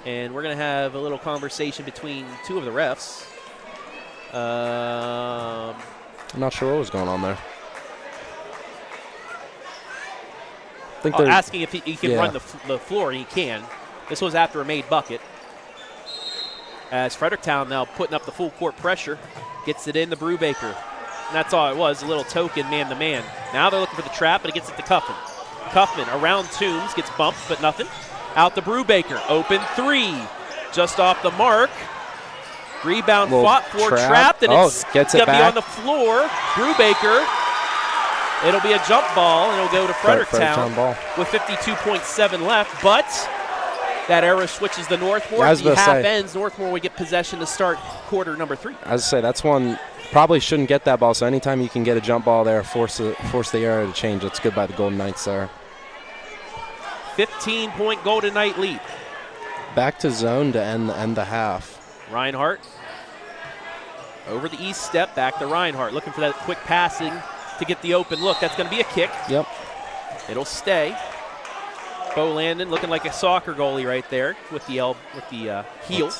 And we're going to have a little conversation between two of the refs.
I'm not sure what was going on there. I think they're
asking if he can run the floor, and he can. This was after a made bucket. As Fredericktown now putting up the full court pressure, gets it in to Brubaker. And that's all it was, a little token man-to-man. Now they're looking for the trap, but it gets it to Cuffman. Cuffman around Toombs, gets bumped, but nothing. Out to Brubaker, open three. Just off the mark. Rebound fought for, trapped, and it's going to be on the floor. Brubaker. It'll be a jump ball, and it'll go to Fredericktown with 52.7 left, but that arrow switches to Northmor. The half ends. Northmor would get possession to start quarter number 3.
As I say, that's one probably shouldn't get that ball, so anytime you can get a jump ball there, force the arrow to change, that's good by the Golden Knights there.
15-point Golden Knight lead.
Back to zone to end the half.
Rinehart over the east step, back to Rinehart, looking for that quick passing to get the open look. That's going to be a kick.
Yep.
It'll stay. Bo Landon looking like a soccer goalie right there with the heel.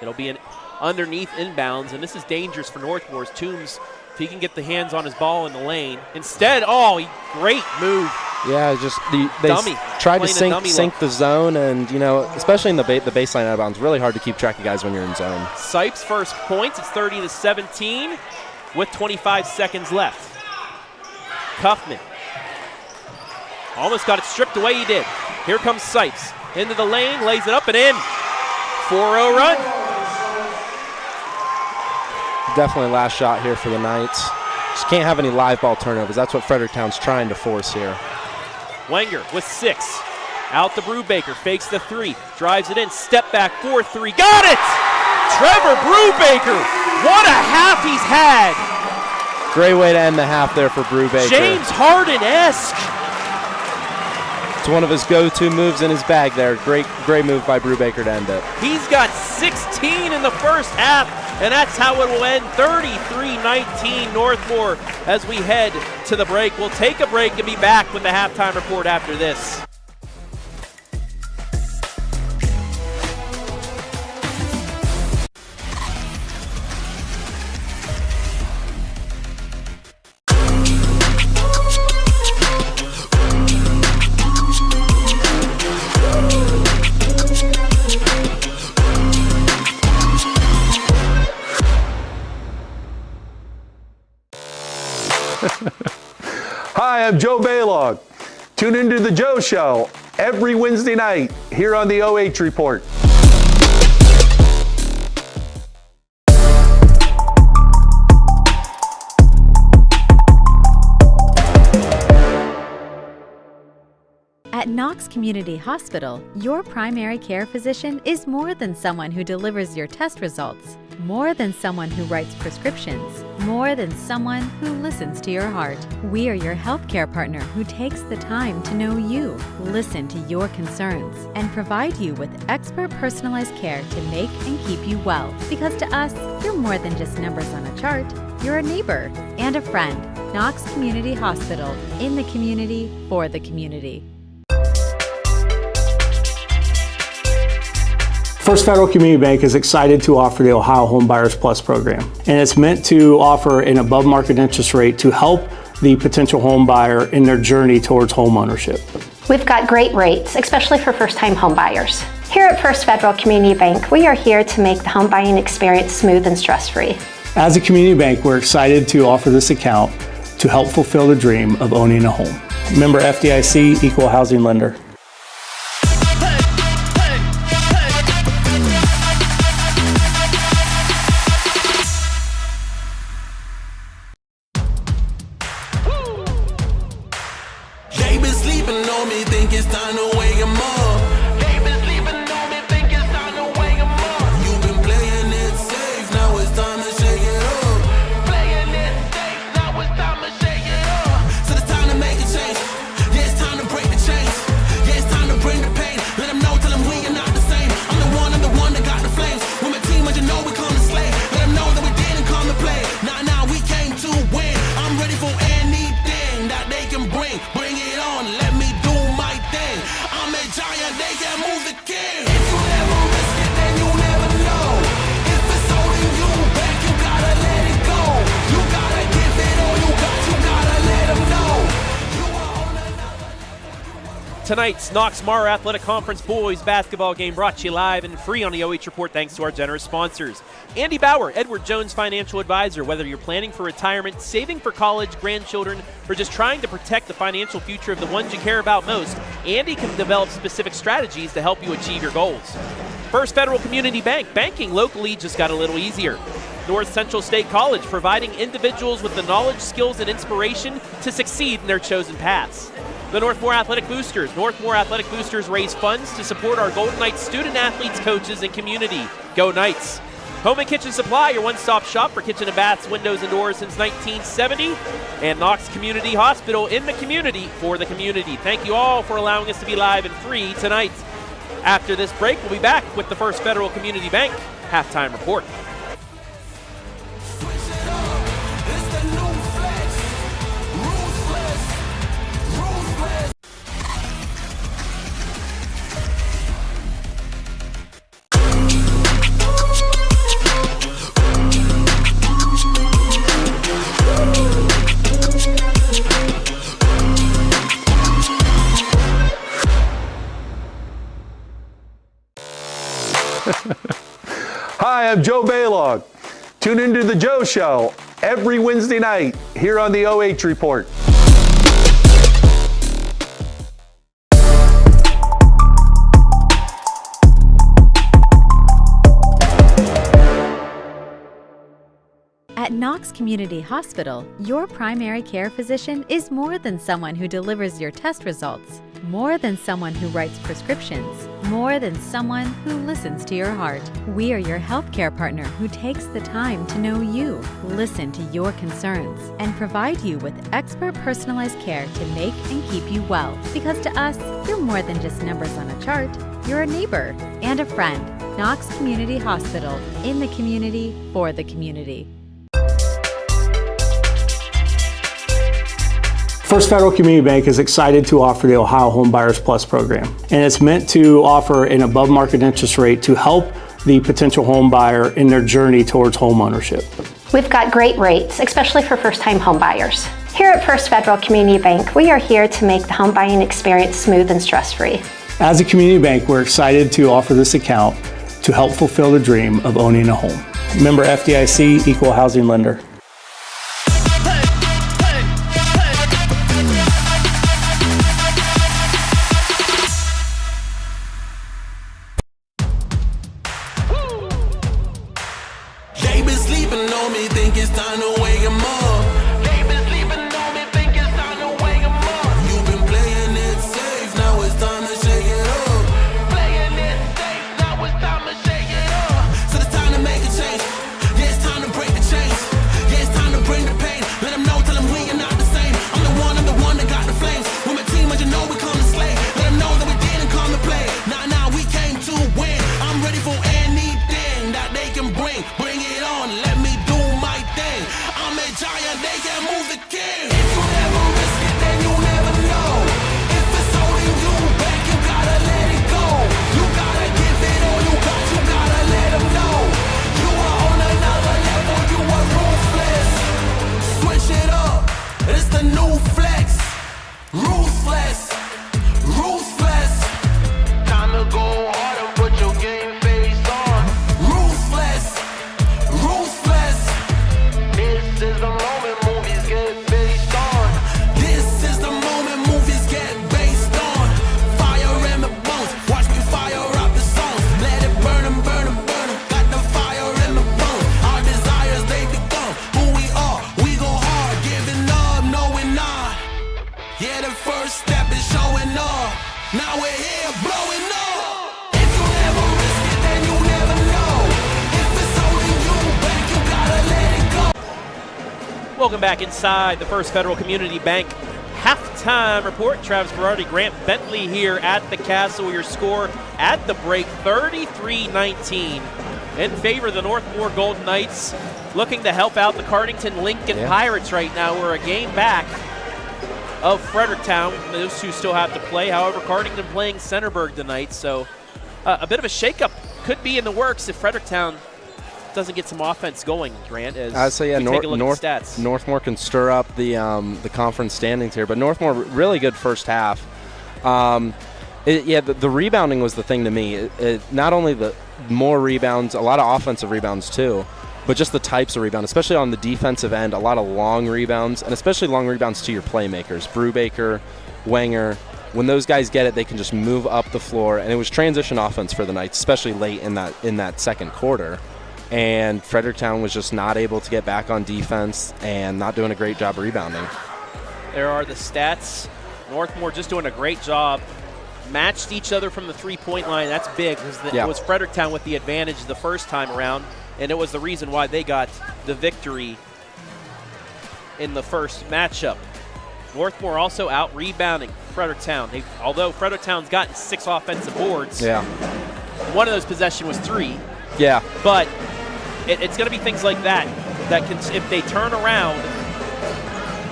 It'll be an underneath inbounds, and this is dangerous for Northmor's. Toombs, if he can get the hands on his ball in the lane. Instead, great move.
Yeah, just they tried to sink the zone, and especially in the baseline out of bounds, really hard to keep track of guys when you're in zone.
Sipes first points. It's 30-17 with 25 seconds left. Cuffman almost got it stripped away. He did. Here comes Sipes into the lane, lays it up and in. 4-0 run.
Definitely last shot here for the Knights. Just can't have any live ball turnovers. That's what Fredericktown's trying to force here.
Wenger with 6. Out to Brubaker, fakes the 3, drives it in, step back 4-3, got it! Trevor Brubaker, what a half he's had!
Great way to end the half there for Brubaker.
James Harden-esque.
It's one of his go-to moves in his bag there. Great move by Brubaker to end it.
He's got 16 in the first half, and that's how it will end. 33-19 Northmor as we head to the break. We'll take a break and be back with the halftime report after this.
Hi, I'm Joe Baylog. Tune into The Joe Show every Wednesday night here on the OH Report.
At Knox Community Hospital, your primary care physician is more than someone who delivers your test results, more than someone who writes prescriptions, more than someone who listens to your heart. We are your healthcare partner who takes the time to know you, listen to your concerns, and provide you with expert personalized care to make and keep you well. Because to us, you're more than just numbers on a chart. You're a neighbor and a friend. Knox Community Hospital, in the community, for the community.
First Federal Community Bank is excited to offer the Ohio Home Buyers Plus program, and it's meant to offer an above market interest rate to help the potential home buyer in their journey towards home ownership.
We've got great rates, especially for first-time home buyers. Here at First Federal Community Bank, we are here to make the home buying experience smooth and stress-free.
As a community bank, we're excited to offer this account to help fulfill the dream of owning a home. Member FDIC, Equal Housing Lender.
Tonight's Knox-Mar Athletic Conference boys basketball game brought to you live and free on the OH Report thanks to our generous sponsors. Andy Bauer, Edward Jones Financial Advisor. Whether you're planning for retirement, saving for college, grandchildren, or just trying to protect the financial future of the ones you care about most, Andy can develop specific strategies to help you achieve your goals. First Federal Community Bank. Banking locally just got a little easier. North Central State College, providing individuals with the knowledge, skills, and inspiration to succeed in their chosen paths. The Northmor Athletic Boosters. Northmor Athletic Boosters raise funds to support our Golden Knights student athletes, coaches, and community. Go Knights! Home and Kitchen Supply, your one-stop shop for kitchen and baths, windows, and doors since 1970. And Knox Community Hospital, in the community for the community. Thank you all for allowing us to be live and free tonight. After this break, we'll be back with the First Federal Community Bank halftime report.
Hi, I'm Joe Baylog. Tune into The Joe Show every Wednesday night here on the OH Report.
At Knox Community Hospital, your primary care physician is more than someone who delivers your test results, more than someone who writes prescriptions, more than someone who listens to your heart. We are your healthcare partner who takes the time to know you, listen to your concerns, and provide you with expert personalized care to make and keep you well. Because to us, you're more than just numbers on a chart. You're a neighbor and a friend. Knox Community Hospital, in the community, for the community.
First Federal Community Bank is excited to offer the Ohio Home Buyers Plus program, and it's meant to offer an above market interest rate to help the potential home buyer in their journey towards home ownership.
We've got great rates, especially for first-time home buyers. Here at First Federal Community Bank, we are here to make the home buying experience smooth and stress-free.
As a community bank, we're excited to offer this account to help fulfill the dream of owning a home. Member FDIC, equal housing lender.
Welcome back inside the First Federal Community Bank halftime report. Travis Berardi, Grant Bentley here at the Castle. Your score at the break, 33-19 in favor of the Northmor Golden Knights, looking to help out the Cardington Lincoln Pirates right now. We're a game back of Fredericktown. Those two still have to play. However, Cardington playing Centerburg tonight, so a bit of a shakeup could be in the works if Fredericktown doesn't get some offense going, Grant, as take a look at the stats.
Northmor can stir up the conference standings here, but Northmor really good first half. The rebounding was the thing to me. Not only the more rebounds, a lot of offensive rebounds too, but just the types of rebound, especially on the defensive end, a lot of long rebounds, and especially long rebounds to your playmakers. Brubaker, Wenger, when those guys get it, they can just move up the floor, and it was transition offense for the Knights, especially late in that second quarter. And Fredericktown was just not able to get back on defense and not doing a great job rebounding.
There are the stats. Northmor just doing a great job. Matched each other from the three-point line. That's big because it was Fredericktown with the advantage the first time around, and it was the reason why they got the victory in the first matchup. Northmor also out rebounding Fredericktown. Although Fredericktown's gotten 6 offensive boards, one of those possessions was 3.
Yeah.
But it's going to be things like that can, if they turn around,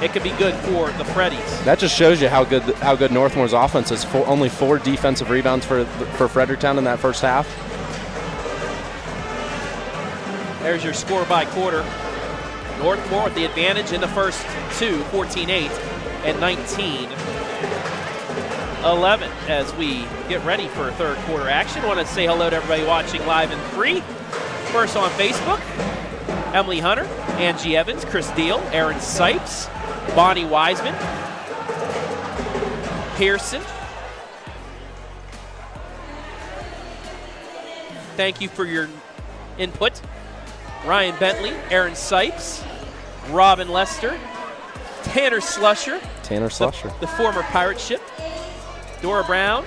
it could be good for the Freddies.
That just shows you how good Northmore's offense is. Only 4 defensive rebounds for Fredericktown in that first half.
There's your score by quarter. Northmor with the advantage in the first 2, 14-8 and 19-11 as we get ready for third quarter action. I want to say hello to everybody watching live and free. First on Facebook, Emily Hunter, Angie Evans, Chris Deal, Aaron Sipes, Bonnie Wiseman, Pearson. Thank you for your input. Ryan Bentley, Aaron Sipes, Robin Lester, Tanner Slusher. The former pirate ship. Dora Brown,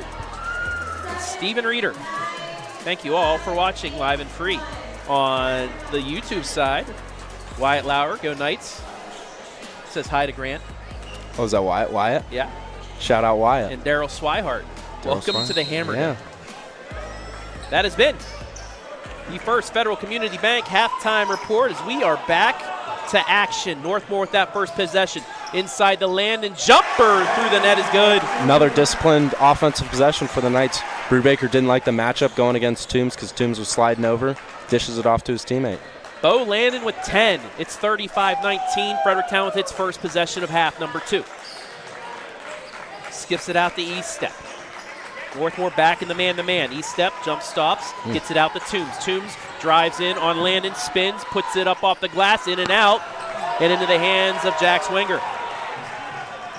Stephen Reeder. Thank you all for watching live and free. On the YouTube side, Wyatt Lauer, go Knights. Says hi to Grant.
Oh, is that Wyatt?
Yeah.
Shout out Wyatt.
And Daryl Swihart. Welcome to the Hammer.
Yeah.
That has been the First Federal Community Bank halftime report as we are back to action. Northmor with that first possession. Inside the land and jumper through the net is good.
Another disciplined offensive possession for the Knights. Brubaker didn't like the matchup going against Toombs because Toombs was sliding over. Dishes it off to his teammate.
Bo Landon with 10. It's 35-19. Fredericktown with its first possession of half number 2. Skips it out the east step. Northmor back in the man-to-man. East step, jump stops, gets it out to Toombs. Toombs drives in on Landon, spins, puts it up off the glass, in and out, and into the hands of Jax Wenger.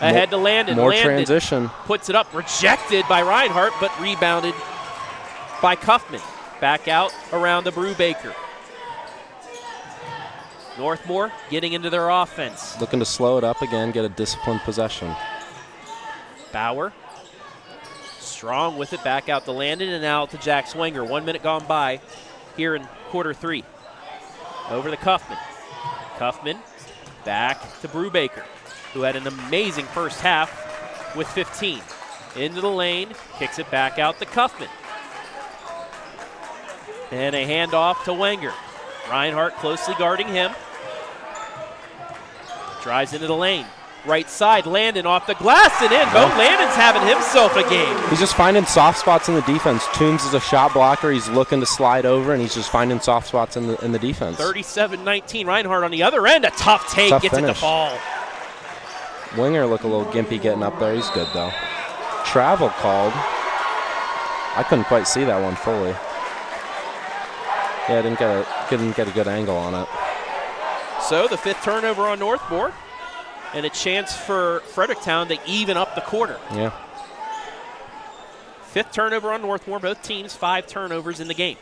Ahead to Landon.
More
Landon
transition.
Puts it up, rejected by Rinehart, but rebounded by Kaufman. Back out around the Brubaker. Northmor getting into their offense.
Looking to slow it up again, get a disciplined possession.
Bauer. Strong with it, back out to Landon and out to Jax Wenger. 1 minute gone by here in quarter 3. Over to Kaufman. Kaufman back to Brubaker, who had an amazing first half with 15. Into the lane, kicks it back out to Kaufman. And a handoff to Wenger. Rinehart closely guarding him. Drives into the lane. Right side, Landon off the glass and in. Bo Landon's having himself a game.
He's just finding soft spots in the defense. Toombs is a shot blocker. He's looking to slide over, and he's just finding soft spots in the defense.
37-19. Rinehart on the other end. A tough take. Gets it to fall.
Wenger look a little gimpy getting up there. He's good, though. Travel called. I couldn't quite see that one fully. Yeah, I didn't get a good angle on it.
So the 5th turnover on Northmor, and a chance for Fredericktown to even up the quarter.
Yeah.
5th turnover on Northmor. Both teams 5 turnovers in the game.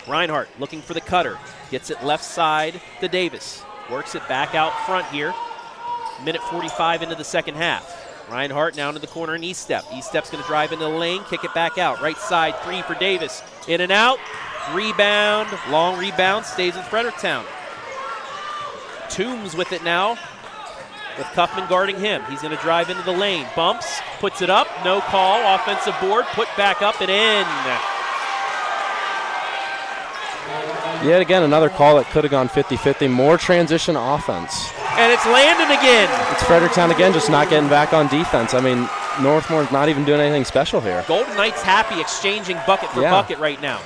Rinehart looking for the cutter. Gets it left side to Davis. Works it back out front here. Minute 45 into the second half. Rinehart now into the corner in East Step. East Step's going to drive into the lane, kick it back out. Right side 3 for Davis. In and out. Rebound. Long rebound. Stays in Fredericktown. Toombs with it now, with Kaufman guarding him. He's going to drive into the lane. Bumps. Puts it up. No call. Offensive board. Put back up and in.
Yet again, another call that could have gone 50-50. More transition offense.
And it's Landon again.
It's Fredericktown again, just not getting back on defense. I mean, Northmore's not even doing anything special here.
Golden Knights happy exchanging bucket for bucket right now.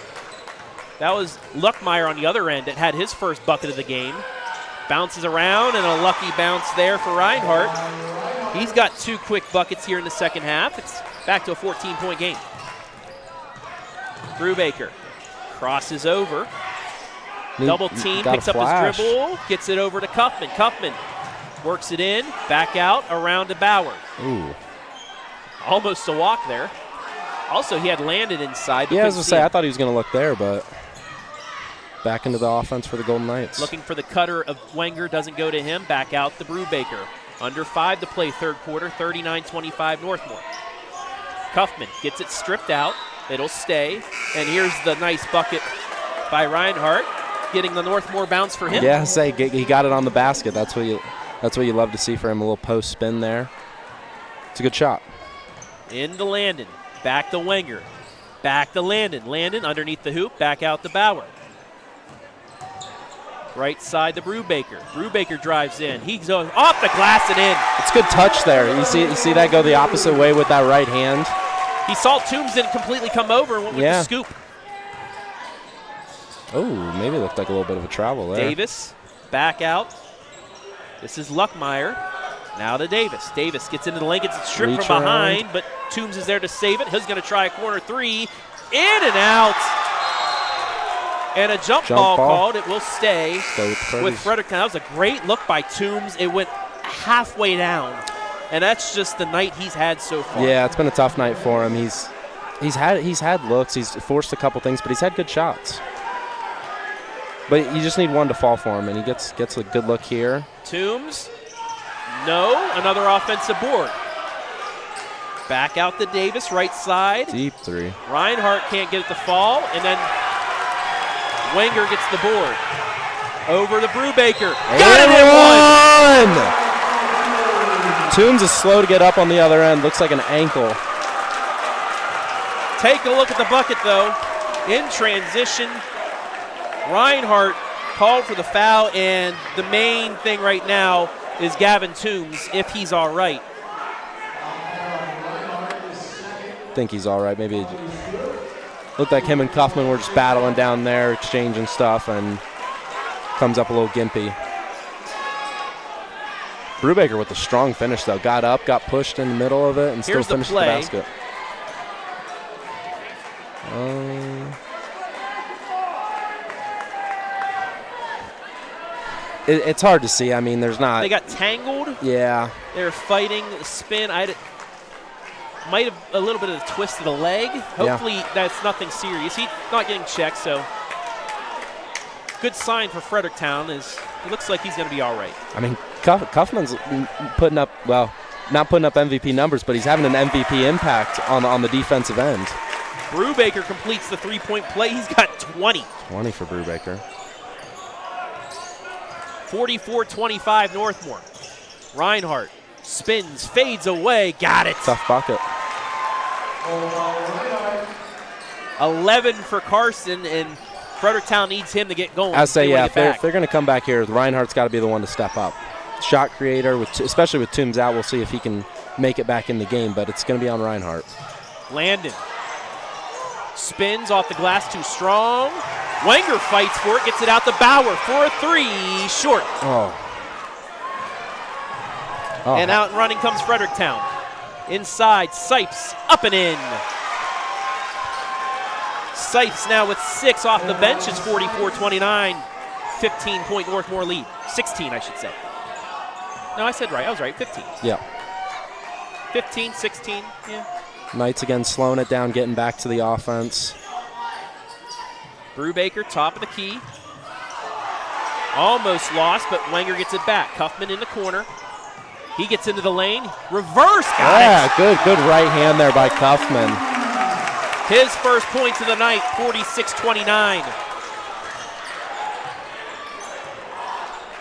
That was Luckmeyer on the other end that had his first bucket of the game. Bounces around, and a lucky bounce there for Rinehart. He's got 2 quick buckets here in the second half. It's back to a 14-point game. Brubaker crosses over. Double team, picks up his dribble, gets it over to Kaufman. Kaufman works it in, back out, around to Bauer.
Ooh.
Almost a walk there. Also, he had landed inside.
Yeah, I was going to say, I thought he was going to look there, but back into the offense for the Golden Knights.
Looking for the cutter of Wenger, doesn't go to him. Back out to Brubaker. Under 5 to play third quarter, 39-25 Northmor. Kaufman gets it stripped out. It'll stay. And here's the nice bucket by Rinehart, getting the Northmor bounce for him.
Yeah, he got it on the basket. That's what you love to see for him, a little post spin there. It's a good shot.
Into Landon. Back to Wenger. Back to Landon. Landon underneath the hoop. Back out to Bauer. Right side to Brubaker. Brubaker drives in. He's off the glass and in.
It's good touch there. You see that go the opposite way with that right hand.
He saw Toombs didn't completely come over and went with the scoop.
Oh, maybe it looked like a little bit of a travel there.
Davis back out. This is Luckmeyer. Now to Davis. Davis gets into the lane, gets it stripped
Reach
from behind,
around.
but Toombs is there to save it. He's going to try a corner 3. In and out. And a jump ball called. It will stay with Fredericktown. That was a great look by Toombs. It went halfway down. And that's just the night he's had so far.
Yeah, it's been a tough night for him. He's had looks. He's forced a couple things, but he's had good shots. But you just need one to fall for him, and he gets a good look here.
Toombs. No. Another offensive board. Back out to Davis, right side.
Deep 3.
Rinehart can't get it to fall, and then Wenger gets the board. Over to Brubaker. Got it in one!
Toombs is slow to get up on the other end. Looks like an ankle.
Take a look at the bucket, though. In transition, Rinehart called for the foul, and the main thing right now is Gavin Toombs, if he's all right.
I think he's all right. Maybe it looked like him and Kaufman were just battling down there, exchanging stuff, and comes up a little gimpy. Brubaker with a strong finish, though. Got up, got pushed in the middle of it, and still finished the basket. It's hard to see. I mean, there's not.
They got tangled.
Yeah.
They were fighting the spin. Might have a little bit of a twist of the leg. Hopefully that's nothing serious. He's not getting checked, so good sign for Fredericktown. It looks like he's going to be all right.
I mean, Kaufman's putting up, well, not putting up MVP numbers, but he's having an MVP impact on the defensive end.
Brubaker completes the three-point play. He's got 20.
20 for Brubaker.
44-25 Northmor. Rinehart spins, fades away, got it.
Tough bucket.
11 for Carson, and Fredericktown needs him to get going.
I say, yeah, if they're going to come back here, Rinehart's got to be the one to step up. Shot creator, especially with Toombs out, we'll see if he can make it back in the game, but it's going to be on Rinehart.
Landon spins off the glass, too strong. Wenger fights for it, gets it out to Bauer for a 3, short. And out and running comes Fredericktown. Inside, Sipes up and in. Sipes now with 6 off the bench. It's 44-29, 15-point Northmor lead. 16, I should say. No, I said right. I was right, 15.
Yeah.
15, 16, yeah.
Knights again slowing it down, getting back to the offense.
Brubaker, top of the key. Almost lost, but Wenger gets it back. Kaufman in the corner. He gets into the lane. Reverse, got it.
Good right hand there by Kaufman.
His first points of the night, 46-29.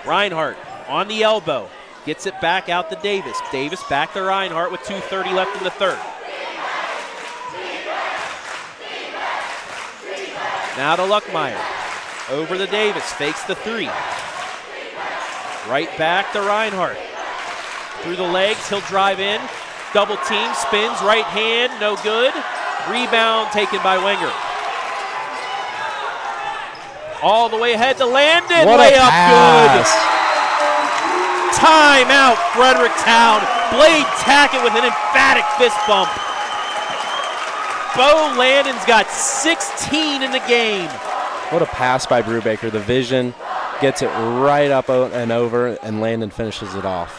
Rinehart on the elbow. Gets it back out to Davis. Davis back to Rinehart with 2:30 left in the third. Now to Luckmeyer. Over to Davis. Fakes the 3. Right back to Rinehart. Through the legs, he'll drive in. Double team, spins, right hand, no good. Rebound taken by Wenger. All the way ahead to Landon.
What a
layup
pass.
good. Timeout, Fredericktown. Blade Tackett with an emphatic fist bump. Bo Landon's got 16 in the game.
What a pass by Brubaker. The vision gets it right up and over, and Landon finishes it off.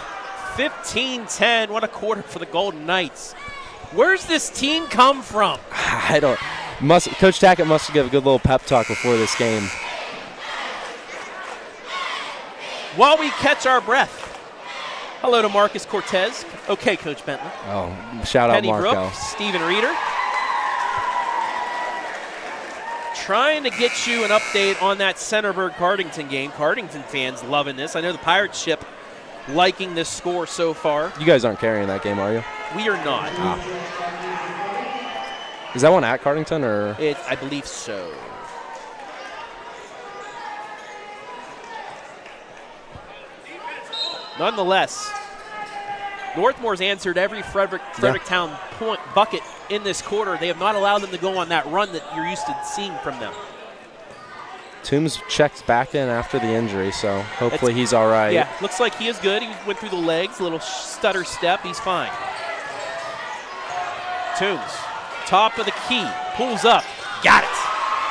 15-10. What a quarter for the Golden Knights. Where's this team come from?
I don't. Coach Tackett must give a good little pep talk before this game.
While we catch our breath, hello to Marcus Cortez. Okay, Coach Bentley.
Oh, shout out
Penny
Marco.
Brooke, Stephen Reeder. Trying to get you an update on that Centerburg-Cardington game. Cardington fans loving this. I know the Pirate ship liking this score so far.
You guys aren't carrying that game, are you?
We are not.
Is that one at Cardington, or?
I believe so. Nonetheless, Northmore's answered every Fredericktown point bucket in this quarter. They have not allowed them to go on that run that you're used to seeing from them.
Toombs checks back in after the injury, so hopefully he's all right.
Yeah, looks like he is good. He went through the legs, a little stutter step. He's fine. Toombs, top of the key, pulls up, got it.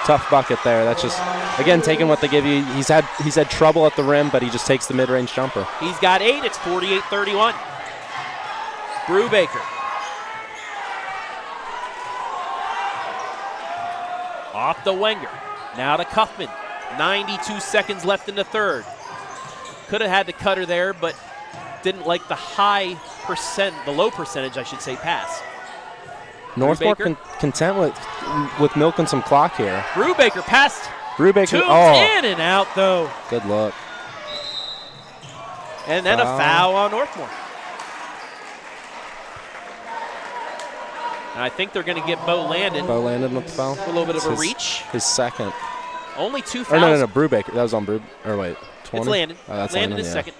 Tough bucket there. That's just, again, taking what they give you. He's had trouble at the rim, but he just takes the mid-range jumper.
He's got 8. It's 48-31. Brubaker. Off the Wenger. Now to Cuffman. 92 seconds left in the third. Could have had the cutter there, but didn't like the low percentage, I should say, pass.
Northmore content with milking some clock here.
Brubaker passed.
Brubaker,
in and out, though.
Good look.
And then a foul on Northmore. And I think they're going to get Bo Landon.
Bo Landon with the foul.
A little bit of a reach.
His second.
Only 2 fouls.
No, Brubaker. That was on 20?
It's Landon.
Oh, that's
Landon is second.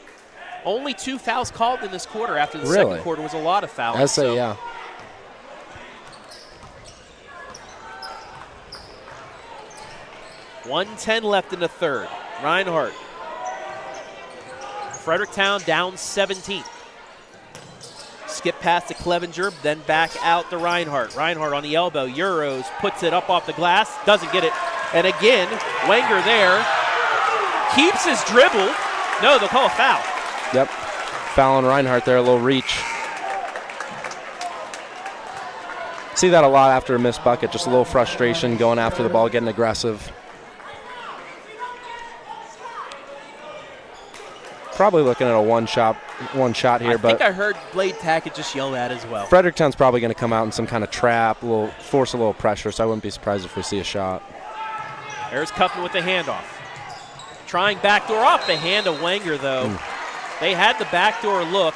Only 2 fouls called in this quarter. After the second quarter was a lot of fouls.
I'd say, yeah.
.110 left in the third. Rinehart. Fredericktown down 17. Skip past to Clevenger, then back out to Rinehart. Rinehart on the elbow, Euros, puts it up off the glass, doesn't get it. And again, Wenger there, keeps his dribble. No, they'll call a foul.
Yep, foul on Rinehart there, a little reach. See that a lot after a missed bucket, just a little frustration, going after the ball, getting aggressive. Probably looking at a one shot here, but I
think I heard Blade Tackett just yell that as well.
Fredericktown's probably going to come out in some kind of trap, force a little pressure, so I wouldn't be surprised if we see a shot.
There's Cuffman with the handoff. Trying backdoor off the hand of Wenger, though. They had the backdoor look,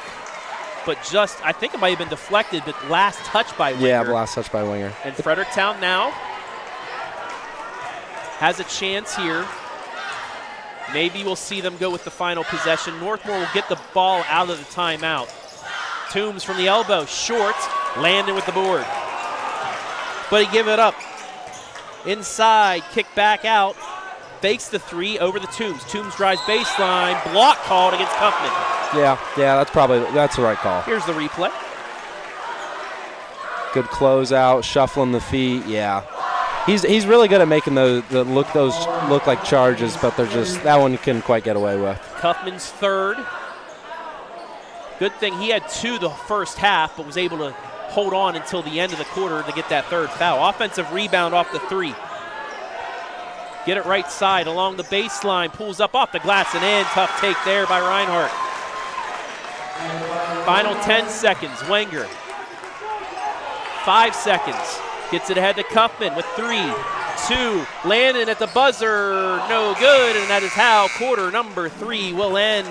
but just, I think it might have been deflected, but last touch by Wenger.
Yeah, last touch by Wenger.
And Fredericktown now has a chance here. Maybe we'll see them go with the final possession. Northmore will get the ball out of the timeout. Toombs from the elbow, short, Landon with the board. But he give it up. Inside, kick back out, fakes the 3 over the Toombs. Toombs drives baseline, block called against Cuffman.
Yeah, that's the right call.
Here's the replay.
Good closeout, shuffling the feet, yeah. He's really good at making those look like charges, but they're just, that one you couldn't quite get away with.
Cuffman's third. Good thing he had 2 the first half, but was able to hold on until the end of the quarter to get that third foul. Offensive rebound off the 3. Get it right side along the baseline, pulls up off the glass and in. Tough take there by Rinehart. Final 10 seconds, Wenger. 5 seconds. Gets it ahead to Cuffman with 3, 2, Landon at the buzzer, no good, and that is how quarter number 3 will end.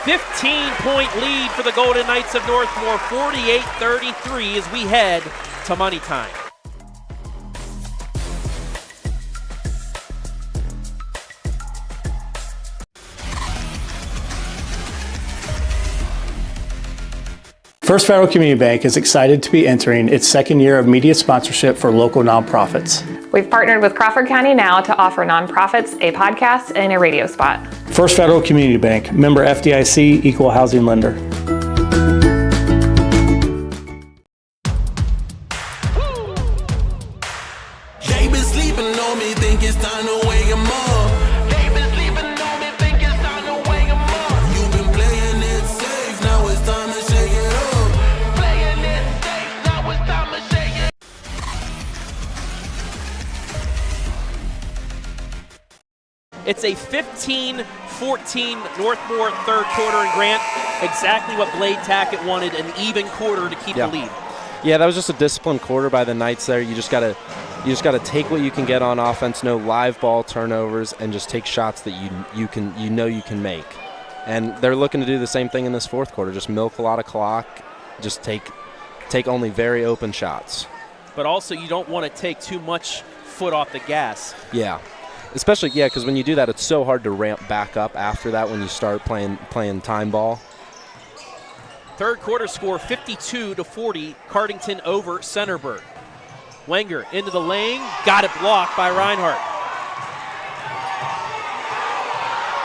15-point lead for the Golden Knights of Northmore, 48-33 as we head to money time.
First Federal Community Bank is excited to be entering its second year of media sponsorship for local nonprofits.
We've partnered with Crawford County Now to offer nonprofits a podcast and a radio spot.
First Federal Community Bank, member FDIC, equal housing lender.
They been sleeping on me, think it's time to wake 'em up. They been sleeping on me, think it's time to wake 'em up. You've been playing it safe, now it's time to shake it up. Playing it safe, now it's time to shake it.
It's a 15-14 Northmor third quarter in Grant. Exactly what Blade Tackett wanted, an even quarter to keep the lead.
Yeah, that was just a disciplined quarter by the Knights there. You just gotta take what you can get on offense, no live ball turnovers, and just take shots that you can make. And they're looking to do the same thing in this fourth quarter. Just milk a lot of clock, just take only very open shots.
But also, you don't want to take too much foot off the gas.
Yeah, especially because when you do that, it's so hard to ramp back up after that when you start playing time ball.
Third quarter score 52-40, Cardington over Centerburg. Wenger into the lane, got it blocked by Rinehart.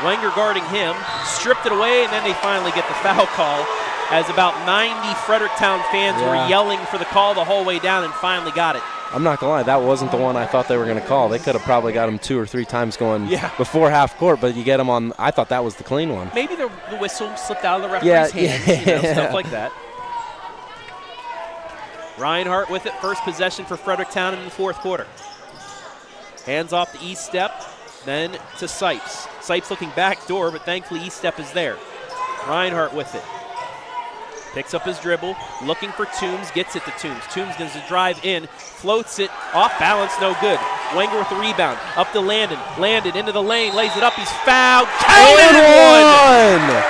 Wenger guarding him, stripped it away, and then they finally get the foul call as about 90 Fredericktown fans were yelling for the call the whole way down and finally got it.
I'm not going to lie, that wasn't the one I thought they were going to call. They could have probably got him 2 or 3 times going before half court, but you get him on, I thought that was the clean one.
Maybe the whistle slipped out of the referee's hands, stuff like that. Rinehart with it, first possession for Fredericktown in the fourth quarter. Hands off the east step, then to Sipes. Sipes looking back door, but thankfully east step is there. Rinehart with it. Picks up his dribble, looking for Toombs, gets it to Toombs. Toombs does a drive in, floats it, off balance, no good. Wenger with the rebound, up to Landon. Landon into the lane, lays it up, he's fouled. Counted one!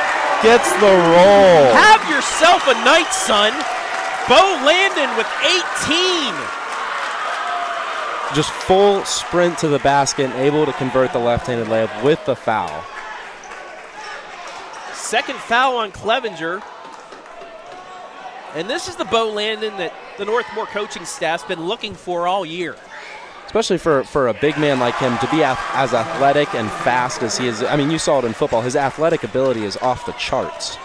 Gets the roll.
Have yourself a night, son. Bo Landon with 18.
Just full sprint to the basket and able to convert the left-handed layup with the foul.
Second foul on Clevenger. And this is the Bo Landon that the Northmor coaching staff's been looking for all year.
Especially for a big man like him to be as athletic and fast as he is. I mean, you saw it in football. His athletic ability is off the charts.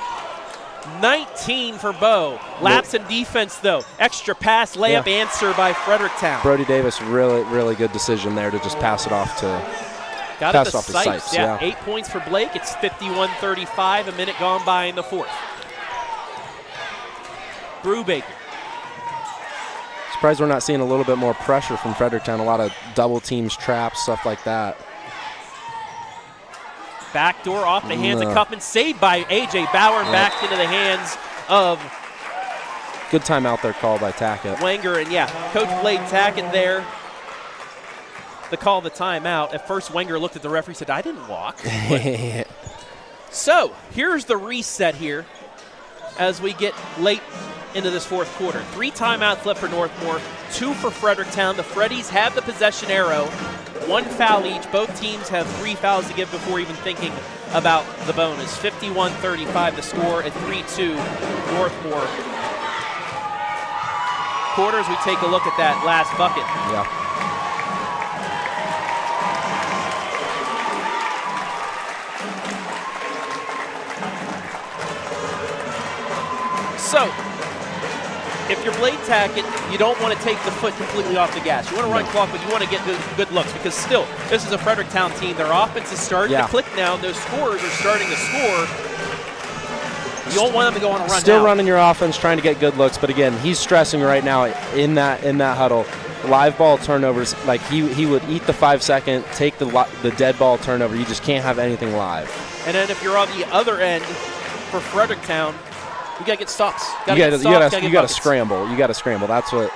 19 for Bo. Laps in defense, though. Extra pass, layup answer by Fredericktown.
Brody Davis, really, really good decision there to just pass it off to
Got it to
Sipes.
Sipes. Yeah, 8 points for Blake. It's 51-35, a minute gone by in the fourth. Brubaker.
Surprised we're not seeing a little bit more pressure from Fredericktown. A lot of double teams, traps, stuff like that.
Backdoor off the hands of Cuffman. Saved by A.J. Bauer and back into the hands of
good timeout there called by Tackett.
Wenger. And Coach Blade Tackett there. The call of the timeout. At first, Wenger looked at the referee and said, I didn't walk. So, here's the reset here as we get late into this fourth quarter. 3 timeouts left for Northmor, 2 for Fredericktown. The Freddies have the possession arrow, 1 foul each. Both teams have 3 fouls to give before even thinking about the bonus. 51-35 the score at 3-2 Northmor. Quarters, we take a look at that last bucket.
Yeah.
So, if you're Blade Tackett, you don't want to take the foot completely off the gas. You want to run clock, but you want to get good looks because still, this is a Fredericktown team. Their offense is starting to click now. Those scorers are starting to score. You don't want them to go on a run
Still running your offense, trying to get good looks, but again, he's stressing right now in that huddle. Live ball turnovers, like he would eat the 5-second, take the dead ball turnover. You just can't have anything live.
And then if you're on the other end for Fredericktown, you got to get stops.
You got to scramble. You got to scramble. That's what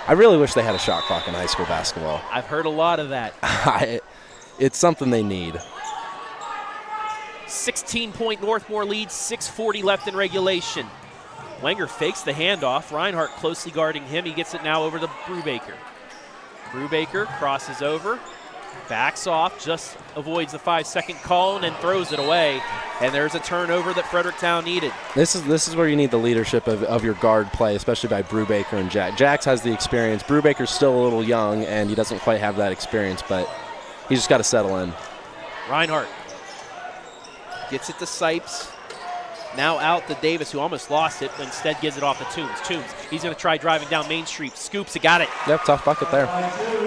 I really wish they had a shot clock in high school basketball.
I've heard a lot of that.
It's something they need.
16-point Northmor lead, 6:40 left in regulation. Wenger fakes the handoff. Rinehart closely guarding him. He gets it now over to Brubaker. Brubaker crosses over. Backs off, just avoids the 5-second call and then throws it away. And there's a turnover that Fredericktown needed.
This is where you need the leadership of your guard play, especially by Brubaker and Jack. Jax has the experience. Brubaker's still a little young, and he doesn't quite have that experience, but he's just got to settle in.
Rinehart gets it to Sipes. Now out to Davis, who almost lost it, but instead gives it off to Toombs. Toombs, he's going to try driving down Main Street. Scoops it, got it.
Yep, tough bucket there.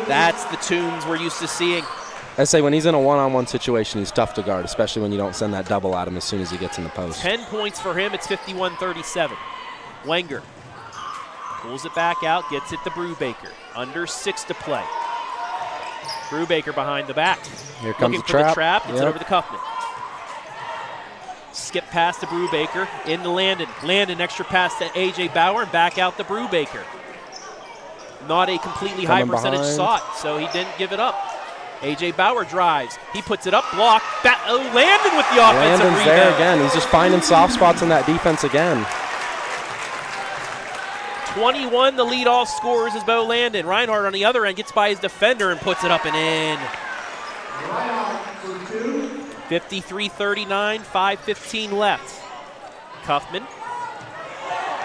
That's the Toombs we're used to seeing.
I say when he's in a one-on-one situation, he's tough to guard, especially when you don't send that double at him as soon as he gets in the post.
10 points for him. It's 51-37. Wenger pulls it back out, gets it to Brubaker. Under 6 to play. Brubaker behind the back.
Here comes
looking for the trap. Gets
Yep.
it over to Kaufman. Skip pass to Brubaker. Into Landon. Landon extra pass to A.J. Bauer and back out to Brubaker. Not a completely high percentage shot, so he didn't give it up. A.J. Bauer drives. He puts it up, block. Landon with the offensive
Landon's
rebound.
there again. He's just finding soft spots in that defense again.
21, the lead all scorers is Bo Landon. Rinehart on the other end gets by his defender and puts it up and in. 53-39, 5:15 left. Kaufman.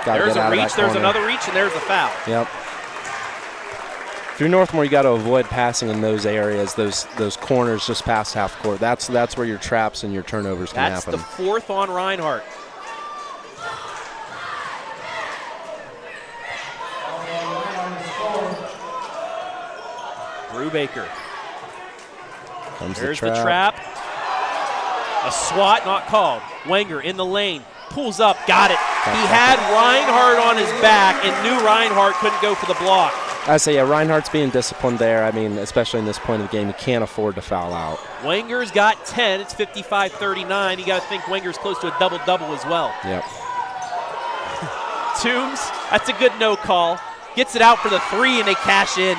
There's a reach, there's another reach, and there's a foul.
Yep. Through Northmor, you got to avoid passing in those areas, those corners just past half court. That's where your traps and your turnovers can happen.
That's the 4th on Rinehart. Brubaker. There's the trap. A swat not called. Wenger in the lane. Pulls up. Got it. He had Rinehart on his back and knew Rinehart couldn't go for the block.
I say, yeah, Rinehart's being disciplined there. I mean, especially in this point of the game, he can't afford to foul out.
Wenger's got 10. It's 55-39. You got to think Wenger's close to a double-double as well.
Yep.
Toombs, that's a good no call. Gets it out for the 3, and they cash in.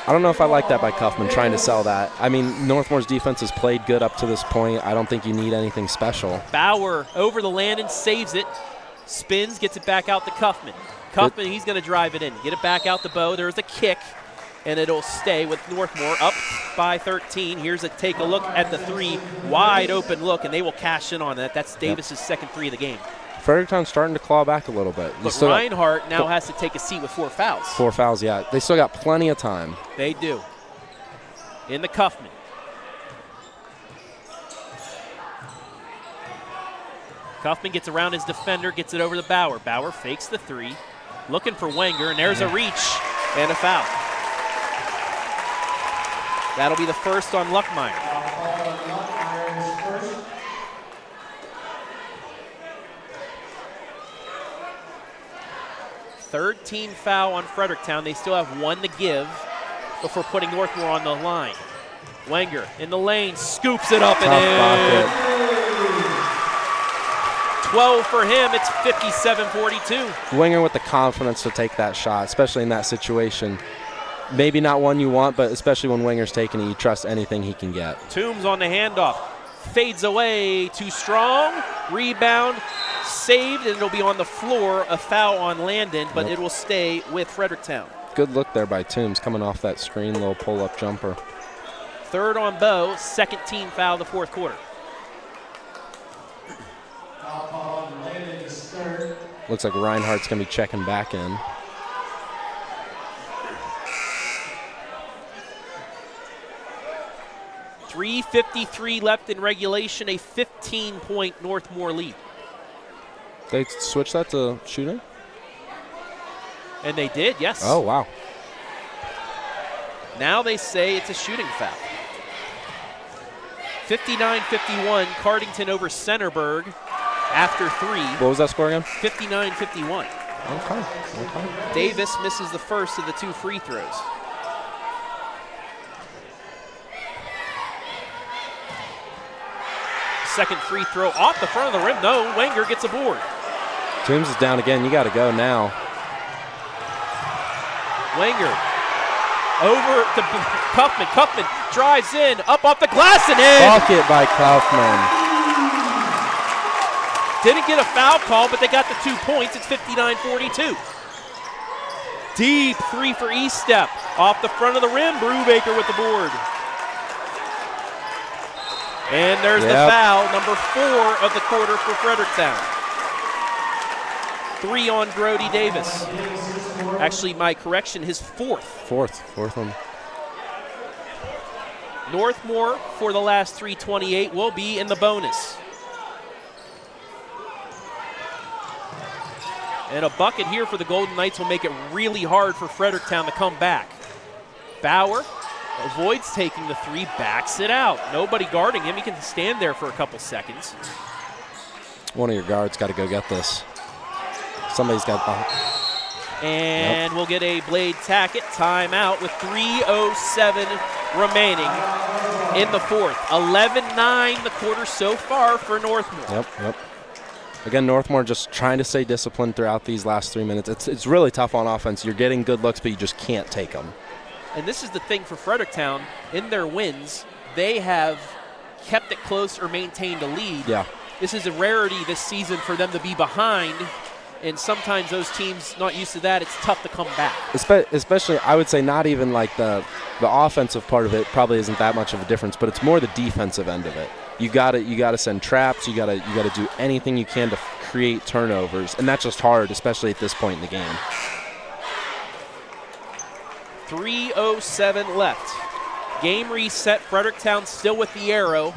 I don't know if I like that by Kaufman, trying to sell that. I mean, Northmore's defense has played good up to this point. I don't think you need anything special.
Bauer over the Landon, saves it. Spins, gets it back out to Kaufman. Kaufman, he's going to drive it in. Get it back out to Bo. There's a kick, and it'll stay with Northmor up by 13. Here's a take a look at the 3. Wide open look, and they will cash in on that. That's Davis's second 3 of the game.
Fredericktown's starting to claw back a little bit.
But Rinehart now has to take a seat with 4 fouls.
4 fouls, yeah. They still got plenty of time.
They do. In the Kaufman. Kaufman gets around his defender, gets it over to Bauer. Bauer fakes the 3. Looking for Wenger, and there's a reach and a foul. That'll be the first on Luckmeyer. Third team foul on Fredericktown. They still have 1 to give before putting Northmor on the line. Wenger in the lane, scoops it up and in. 12 for him. It's 57-42.
Wenger with the confidence to take that shot, especially in that situation. Maybe not one you want, but especially when Wenger's taking it, you trust anything he can get.
Toombs on the handoff. Fades away, too strong. Rebound, saved, and it'll be on the floor. A foul on Landon, but it will stay with Fredericktown.
Good look there by Toombs coming off that screen, little pull-up jumper.
Third on Bo, second team foul of the fourth quarter.
Looks like Rinehart's going to be checking back in.
.353 left in regulation, a 15-point Northmor lead.
They switched that to shooting?
And they did, yes.
Oh, wow.
Now they say it's a shooting foul. 59-51, Cardington over Centerburg after 3.
What was that score again?
59-51.
Okay.
Davis misses the first of the 2 free throws. Second free throw off the front of the rim. No, Wenger gets a board.
Toombs is down again. You got to go now.
Wenger over to Kaufman. Kaufman drives in, up off the glass and in.
Bucket by Kaufman.
Didn't get a foul call, but they got the 2 points. It's 59-42. Deep three for Eastep. Off the front of the rim, Brubaker with the board. And there's the foul, number 4 of the quarter for Fredericktown. 3 on Brody Davis. Actually, my correction, his 4th.
Fourth one.
Northmor for the last 3:28 will be in the bonus. And a bucket here for the Golden Knights will make it really hard for Fredericktown to come back. Bauer avoids taking the 3, backs it out. Nobody guarding him. He can stand there for a couple seconds.
One of your guards got to go get this. Somebody's got behind.
And we'll get a Blade Tackett timeout with 3:07 remaining in the 4th. 11-9 the quarter so far for Northmor.
Yep. Again, Northmor just trying to stay disciplined throughout these last 3 minutes. It's really tough on offense. You're getting good looks, but you just can't take them.
And this is the thing for Fredericktown. In their wins, they have kept it close or maintained a lead.
Yeah.
This is a rarity this season for them to be behind, and sometimes those teams not used to that, it's tough to come back.
Especially, I would say not even like the offensive part of it probably isn't that much of a difference, but it's more the defensive end of it. You gotta send traps. You gotta do anything you can to create turnovers, and that's just hard, especially at this point in the game.
3:07 left. Game reset. Fredericktown still with the arrow.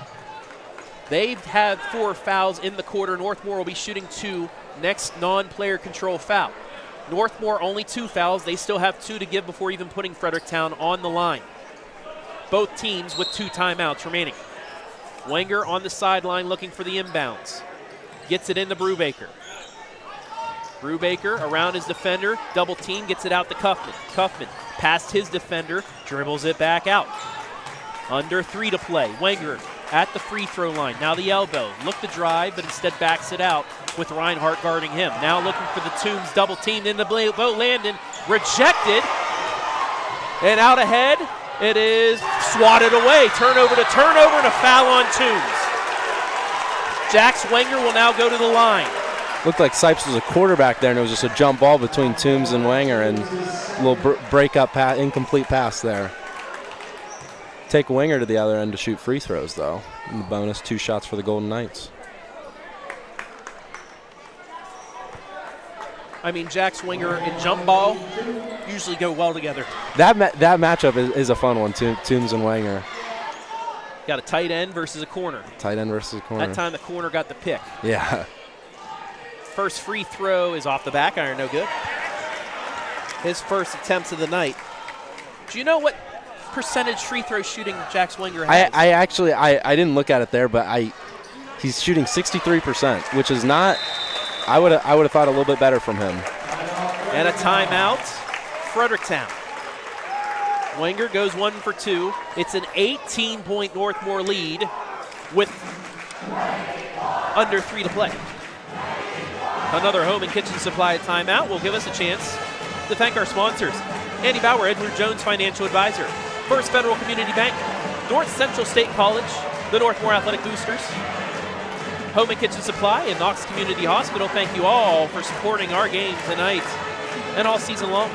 They've had 4 fouls in the quarter. Northmor will be shooting 2. Next non-player control foul. Northmor only 2 fouls. They still have 2 to give before even putting Fredericktown on the line. Both teams with 2 timeouts remaining. Wenger on the sideline looking for the inbounds. Gets it into Brubaker. Brubaker around his defender, double team, gets it out to Kaufman. Kaufman past his defender, dribbles it back out. Under 3 to play. Wenger at the free throw line. Now the elbow. Look to drive, but instead backs it out with Rinehart guarding him. Now looking for the Toombs double teamed in the boat. Landon rejected. And out ahead, it is swatted away. Turnover and a foul on Toombs. Jax Wenger will now go to the line.
Looked like Sipes was a quarterback there, and it was just a jump ball between Toombs and Wenger, and a little break-up incomplete pass there. Take Wenger to the other end to shoot free throws, though. In the bonus, 2 shots for the Golden Knights.
I mean, Jax Wenger and jump ball usually go well together.
That matchup is a fun one, Toombs and Wenger.
Got a tight end versus a corner.
Tight end versus a corner.
That time the corner got the pick.
Yeah.
First free throw is off the back iron, no good. His first attempts of the night. Do you know what percentage free throw shooting Jax Wenger has?
I actually didn't look at it there, but he's shooting 63%, which is not. I would have thought a little bit better from him.
And a timeout, Fredericktown. Wenger goes 1 for 2. It's an 18-point Northmor lead with under 3 to play. Another Home and Kitchen Supply timeout will give us a chance to thank our sponsors. Andy Bauer, Edward Jones Financial Advisor, First Federal Community Bank, North Central State College, the Northmore Athletic Boosters, Home and Kitchen Supply, and Knox Community Hospital. Thank you all for supporting our game tonight and all season long.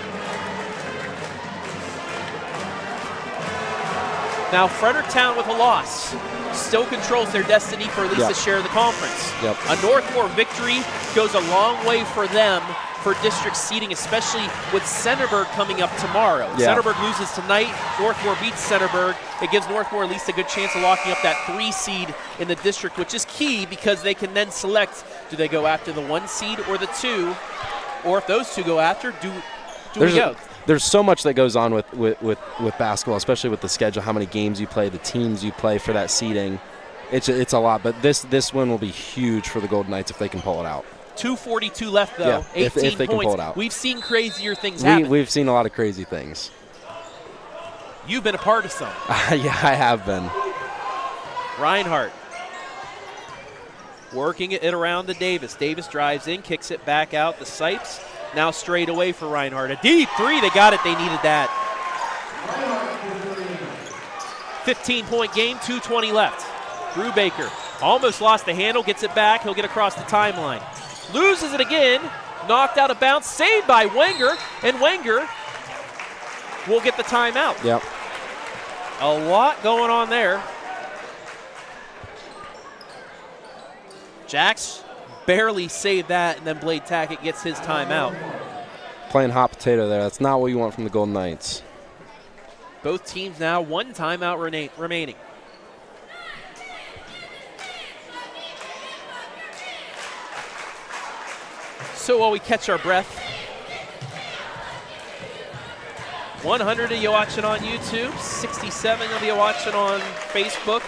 Now Fredericktown with a loss still controls their destiny for at least a share of the conference.
Yep.
A Northmor victory goes a long way for them for district seeding, especially with Centerburg coming up tomorrow.
Yeah.
Centerburg loses tonight, Northmor beats Centerburg. It gives Northmor at least a good chance of locking up that 3 seed in the district, which is key because they can then select, do they go after the 1 seed or the 2? Or if those 2 go after, do we go?
There's so much that goes on with basketball, especially with the schedule, how many games you play, the teams you play for that seeding. It's a lot, but this win will be huge for the Golden Knights if they can pull it out.
2:42 left, though.
Yeah,
18
if they
points.
can pull it out.
We've seen crazier things happen.
We've seen a lot of crazy things.
You've been a part of some.
Yeah, I have been.
Rinehart working it around to Davis. Davis drives in, kicks it back out to Sipes. Now straight away for Rinehart. A deep 3. They got it. They needed that. 15-point game, 2:20 left. Brubaker almost lost the handle, gets it back. He'll get across the timeline. Loses it again. knocked out of bounds, saved by Wenger, and Wenger will get the timeout.
Yep.
A lot going on there. Jax barely saved that, and then Blade Tackett gets his timeout.
Playing hot potato there. That's not what you want from the Golden Knights.
Both teams now 1 timeout remaining. So while we catch our breath, 100 of you watching on YouTube, 67 of you watching on Facebook.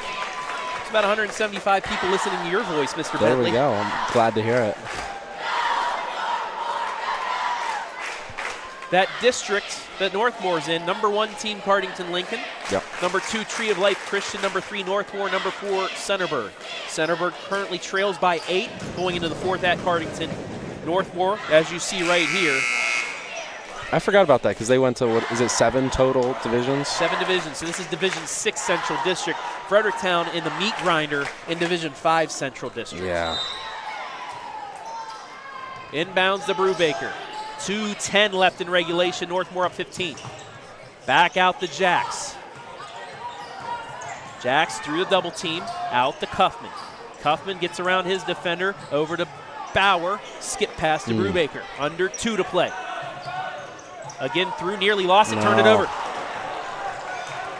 It's about 175 people listening to your voice, Mr.
There
Bentley.
we go. I'm glad to hear it.
That district that Northmore's in, number 1 team Cardington Lincoln.
Yep.
Number 2 Tree of Life Christian. Number 3 Northmore. Number 4 Centerburg. Centerburg currently trails by 8 going into the 4th at Cardington. Northmore, as you see right here.
I forgot about that because they went to, what is it, 7 total divisions?
7 divisions. So this is Division 6 Central District. Fredericktown in the meat grinder in Division 5 Central District.
Yeah.
Inbounds to Brubaker. 2:10 left in regulation. Northmore up 15. Back out to Jax. Jax through the double team. Out to Cuffman. Cuffman gets around his defender. Over to Bauer. Skip pass to Brubaker. Under 2 to play. Again through. Nearly lost it. Turned it over.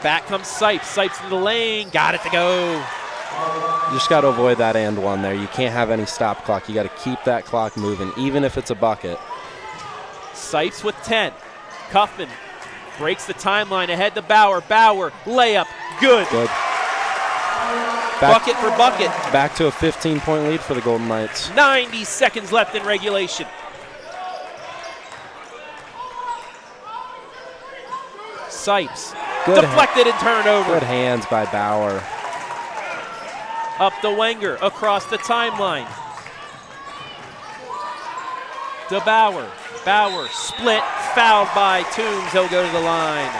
Back comes Sipes. Sipes in the lane. Got it to go.
You just got to avoid that and one there. You can't have any stop clock. You got to keep that clock moving, even if it's a bucket.
Sipes with 10. Cuffman breaks the timeline ahead to Bauer. Bauer, layup, good.
Good.
Bucket for bucket.
Back to a 15-point lead for the Golden Knights.
90 seconds left in regulation. Sipes,
Good
deflected and turned over.
Good hands by Bauer.
Up to Wenger, across the timeline. To Bauer. Bauer split, fouled by Toombs. He'll go to the line.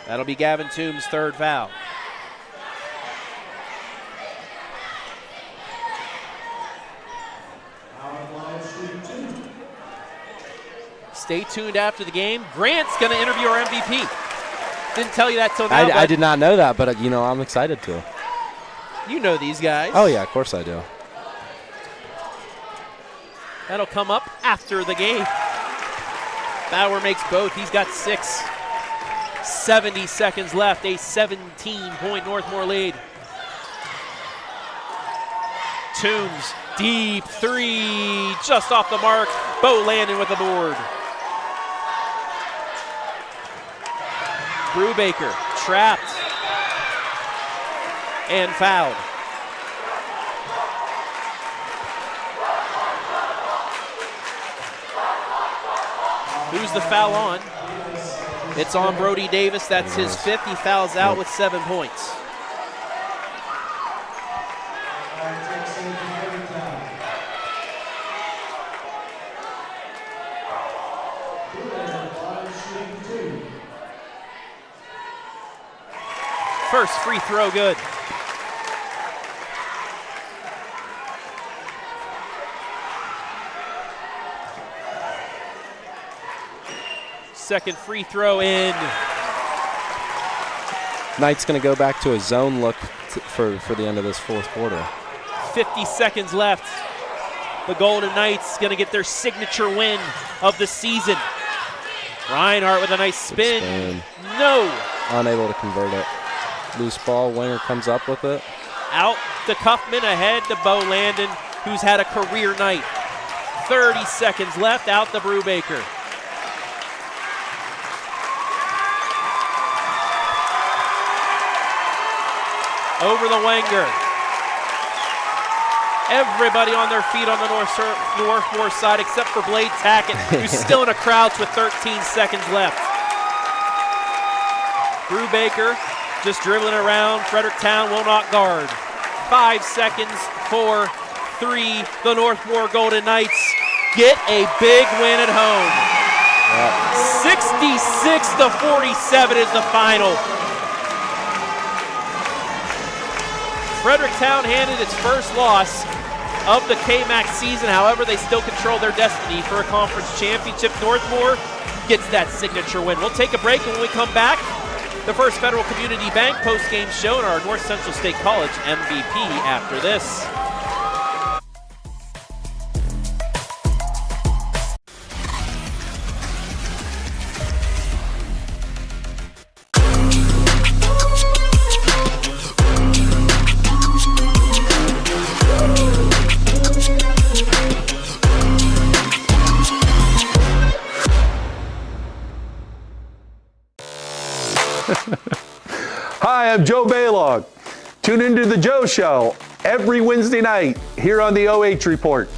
That'll be Gavin Toombs' 3rd foul. Stay tuned after the game. Grant's going to interview our MVP. Didn't tell you that till now.
I did not know that, but I'm excited to.
You know these guys.
Oh yeah, of course I do.
That'll come up after the game. Bauer makes both. He's got 6. 70 seconds left. A 17-point Northmore lead. Toombs, deep 3, just off the mark. Bo Landon with the board. Brubaker trapped and fouled. Who's the foul on? It's on Brody Davis. That's his 5th. He fouls out with 7 points. First free throw good. Second free throw in.
Knight's going to go back to a zone look for the end of this 4th quarter.
50 seconds left. The Golden Knights going to get their signature win of the season. Rinehart with a nice spin. No.
Unable to convert it. Loose ball. Wenger comes up with it.
Out to Cuffman, ahead to Bo Landon, who's had a career night. 30 seconds left. Out to Brubaker. Over the Wenger. Everybody on their feet on the Northmore side except for Blade Tackett, who's still in a crouch with 13 seconds left. Brubaker just dribbling around. Fredericktown will not guard. 5 seconds, 4, 3. The Northmore Golden Knights get a big win at home. 66-47 is the final. Fredericktown handed its first loss of the KMAC season. However, they still control their destiny for a conference championship. Northmor gets that signature win. We'll take a break, and when we come back, the First Federal Community Bank post-game show and our North Central State College MVP after this.
Hi, I'm Joe Baylog. Tune into The Joe Show every Wednesday night here on the OH Report.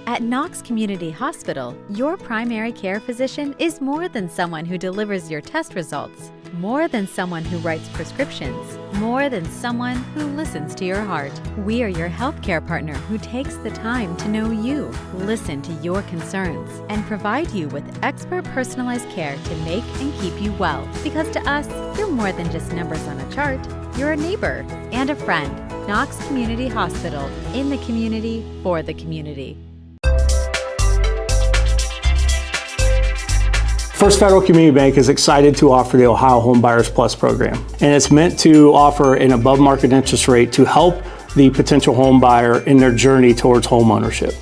At Knox Community Hospital, your primary care physician is more than someone who delivers your test results, more than someone who writes prescriptions, more than someone who listens to your heart. We are your healthcare partner who takes the time to know you, listen to your concerns, and provide you with expert personalized care to make and keep you well. Because to us, you're more than just numbers on a chart. You're a neighbor and a friend. Knox Community Hospital, in the community, for the community.
First Federal Community Bank is excited to offer the Ohio Home Buyers Plus program, and it's meant to offer an above market interest rate to help the potential home buyer in their journey towards home ownership.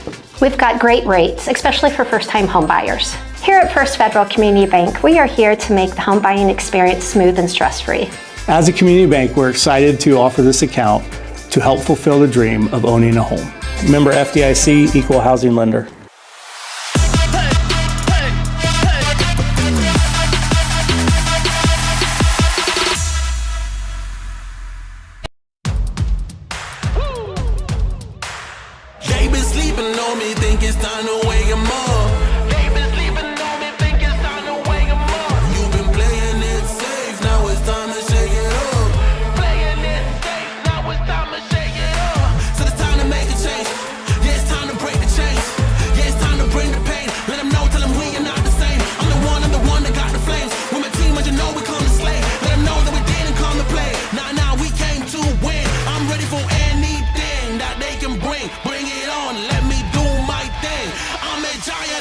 We've got great rates, especially for first-time home buyers. Here at First Federal Community Bank, we are here to make the home buying experience smooth and stress-free.
As a community bank, we're excited to offer this account to help fulfill the dream of owning a home. Member FDIC, equal housing lender.
They been sleeping on me, think it's time to wake 'em up. They been sleeping on me, think it's time to wake 'em up. You've been playing it safe, now it's time to shake it up. Playing it safe, now it's time to shake it up. So it's time to make a change. Yeah, it's time to break the chains. Yeah, it's time to bring the pain. Let 'em know, tell 'em we are not the same. I'm the one that got the flames. With my team, you know we come to slay. Let 'em know that we didn't come to play. Nah, we came to win. I'm ready for anything that they can bring. Bring it on, let me do my thing. I'm a giant.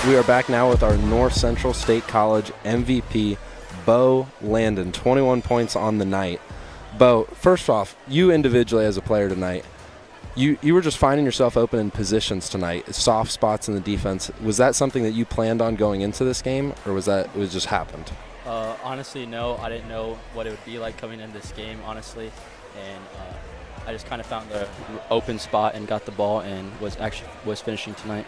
We are back now with our North Central State College MVP, Bo Landon, 21 points on the night. Bo, first off, you individually as a player tonight, you were just finding yourself open in positions tonight, soft spots in the defense. Was that something that you planned on going into this game, or was that it just happened?
Honestly, no. I didn't know what it would be like coming into this game, honestly, and I just kind of found the open spot and got the ball and was finishing tonight.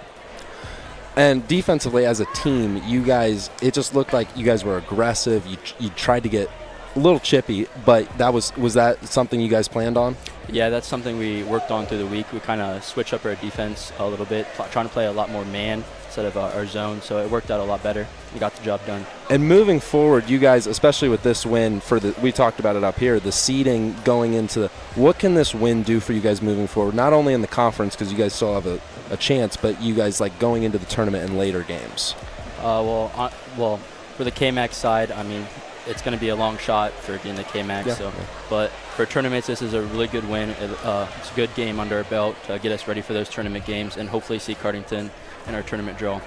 And defensively, as a team, you guys, it just looked like you guys were aggressive. You tried to get a little chippy, but was that something you guys planned on?
Yeah, that's something we worked on through the week. We kind of switched up our defense a little bit, trying to play a lot more man instead of our zone, so it worked out a lot better. We got the job done. And
moving forward, you guys, especially with this win, we talked about it up here, the seeding going into what can this win do for you guys moving forward, not only in the conference, because you guys still have a chance, but you guys like going into the tournament in later games?
Well, for the KMAC side, I mean, it's going to be a long shot for getting the KMAC. Yeah. So, but for tournaments, this is a really good win. It's a good game under our belt to get us ready for those tournament games and hopefully see Cardington in our tournament draw.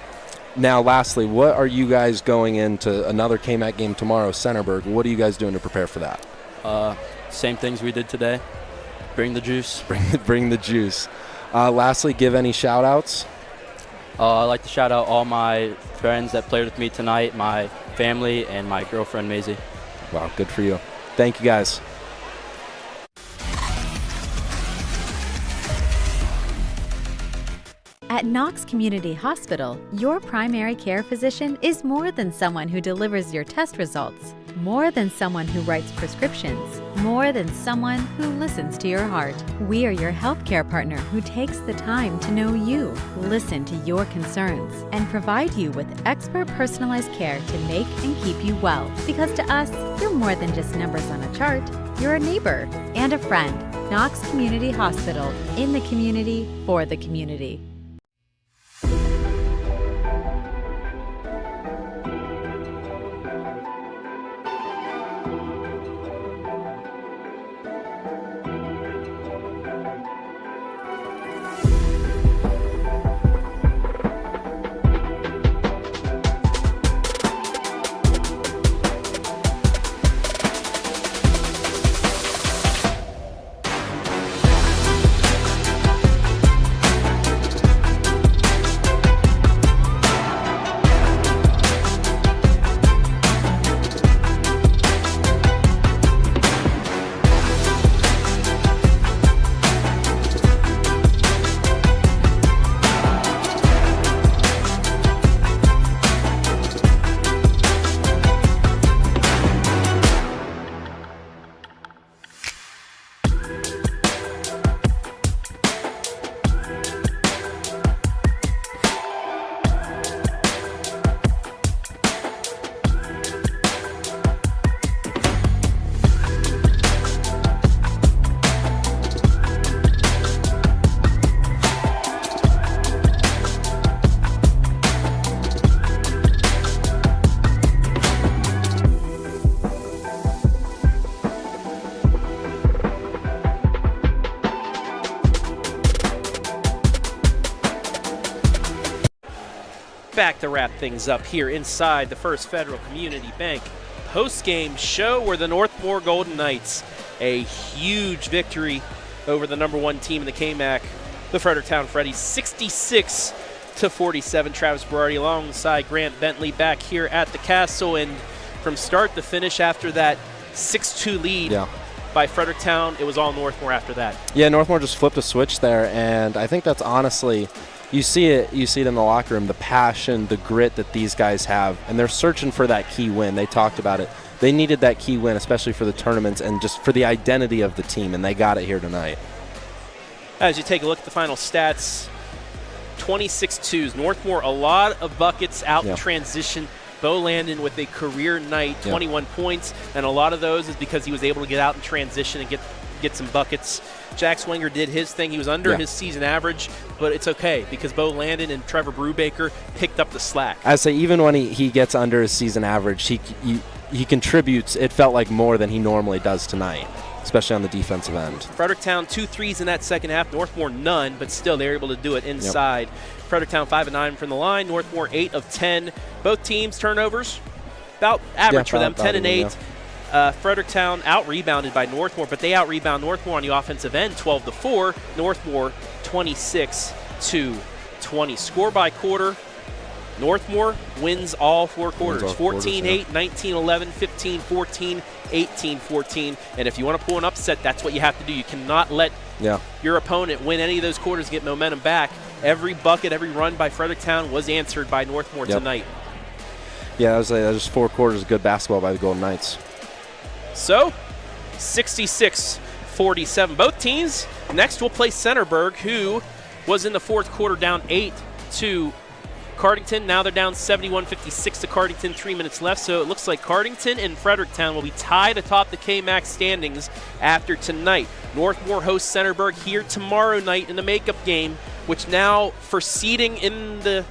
Now, lastly, what are you guys going into another KMAC game tomorrow, Centerburg? What are you guys doing to prepare for that?
Same things we did today. Bring the juice.
Bring the juice. Lastly, give any shout-outs?
I'd like to shout out all my friends that played with me tonight, my family, and my girlfriend, Maisie.
Wow, good for you. Thank you, guys.
At Knox Community Hospital, your primary care physician is more than someone who delivers your test results, more than someone who writes prescriptions, more than someone who listens to your heart. We are your healthcare partner who takes the time to know you, listen to your concerns, and provide you with expert personalized care to make and keep you well. Because to us, you're more than just numbers on a chart. You're a neighbor and a friend. Knox Community Hospital, in the community, for the community.
Back to wrap things up here inside the First Federal Community Bank post-game show where the Northmor Golden Knights, a huge victory over the #1 team in the KMAC, the Fredericktown Freddies, 66-47. Travis Berardi alongside Grant Bentley back here at the Castle, and from start to finish after that 6-2 lead by Fredericktown, it was all Northmor after that.
Yeah, Northmor just flipped a switch there, and I think that's honestly, you see it in the locker room, the passion, the grit that these guys have, and they're searching for that key win. They talked about it. They needed that key win, especially for the tournaments and just for the identity of the team, and they got it here tonight.
As you take a look at the final stats, 26-2s. Northmor, a lot of buckets out in transition. Bo Landon with a career night, 21 points, and a lot of those is because he was able to get out in transition and get some buckets. Jack Swinger did his thing. He was under his season average, but it's okay because Bo Landon and Trevor Brubaker picked up the slack.
I say even when he gets under his season average, you he contributes, it felt like, more than he normally does tonight, especially on the defensive end.
Fredericktown 2 threes in that second half. Northmor none, but still they're able to do it inside. Fredericktown 5 of 9 from the line. Northmor 8 of 10. Both teams turnovers about average for them, 10 and 8. Fredericktown out-rebounded by Northmor, but they out-rebound Northmor on the offensive end, 12-4. Northmor 26-20. Score by quarter. Northmor wins all 4 quarters, 14-8, 19-11, 15-14, 18-14. And if you want to pull an upset, that's what you have to do. You cannot let your opponent win any of those quarters, get momentum back. Every bucket, every run by Fredericktown was answered by Northmor tonight.
Yeah, that was 4 quarters of good basketball by the Golden Knights.
So, 66-47. Both teams next will play Centerburg, who was in the fourth quarter down 8 to Cardington. Now they're down 71-56 to Cardington, 3 minutes left. So it looks like Cardington and Fredericktown will be tied atop the KMAC standings after tonight. Northmor hosts Centerburg here tomorrow night in the makeup game, which now for seeding in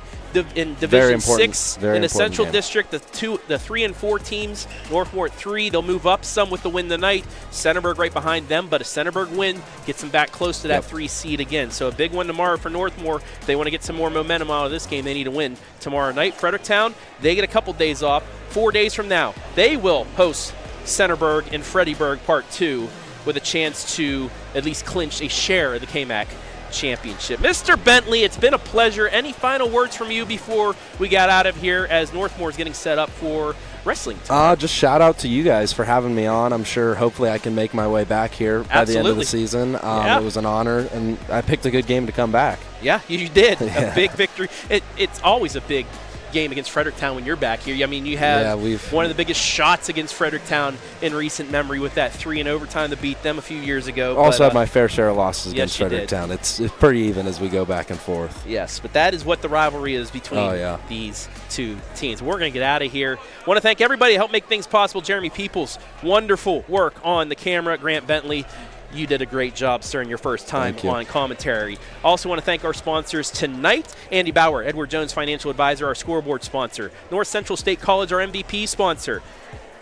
in Division 6 in the Central District, the 3 and 4 teams, Northmor at 3, they'll move up some with the win tonight. Centerburg right behind them, but a Centerburg win gets them back close to that 3 seed again. So a big one tomorrow for Northmor. If they want to get some more momentum out of this game, they need to win tomorrow night. Fredericktown, they get a couple days off. 4 days from now, they will host Centerburg and Freddyburg Part 2 with a chance to at least clinch a share of the KMAC championship. Mr. Bentley, it's been a pleasure. Any final words from you before we got out of here as Northmor is getting set up for wrestling tomorrow?
Just shout out to you guys for having me on. I'm sure hopefully I can make my way back here by the end of the season. It was an honor, and I picked a good game to come back. Yeah,
you did. A big victory. It's always a big game against Fredericktown when you're back here. I mean, you have one of the biggest shots against Fredericktown in recent memory with that 3 in overtime to beat them a few years ago.
Also had my fair share of losses against Fredericktown. It's pretty even as we go back and forth.
Yes, but that is what the rivalry is between these two teams. We're going to get out of here. Want to thank everybody who helped make things possible. Jeremy Peoples, wonderful work on the camera. Grant Bentley, you did a great job, sir, in your first time on commentary. Also want to thank our sponsors tonight. Andy Bauer, Edward Jones Financial Advisor, our scoreboard sponsor. North Central State College, our MVP sponsor.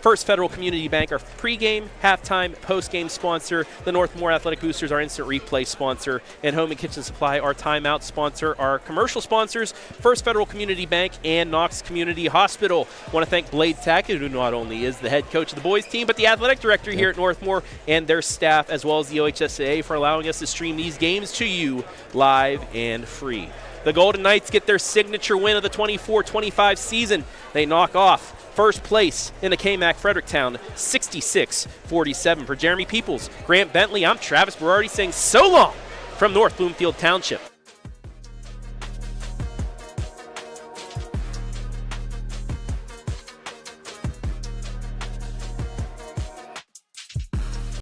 First Federal Community Bank, our pregame, halftime, postgame sponsor. The Northmore Athletic Boosters, our instant replay sponsor. And Home and Kitchen Supply, our timeout sponsor. Our commercial sponsors, First Federal Community Bank and Knox Community Hospital. Want to thank Blade Tackett, who not only is the head coach of the boys team, but the athletic director here at Northmore, and their staff, as well as the OHSAA, for allowing us to stream these games to you live and free. The Golden Knights get their signature win of the 24-25 season. They knock off first place in the KMAC Fredericktown, 66-47. For Jeremy Peoples, Grant Bentley, I'm Travis Berardi saying so long from North Bloomfield Township.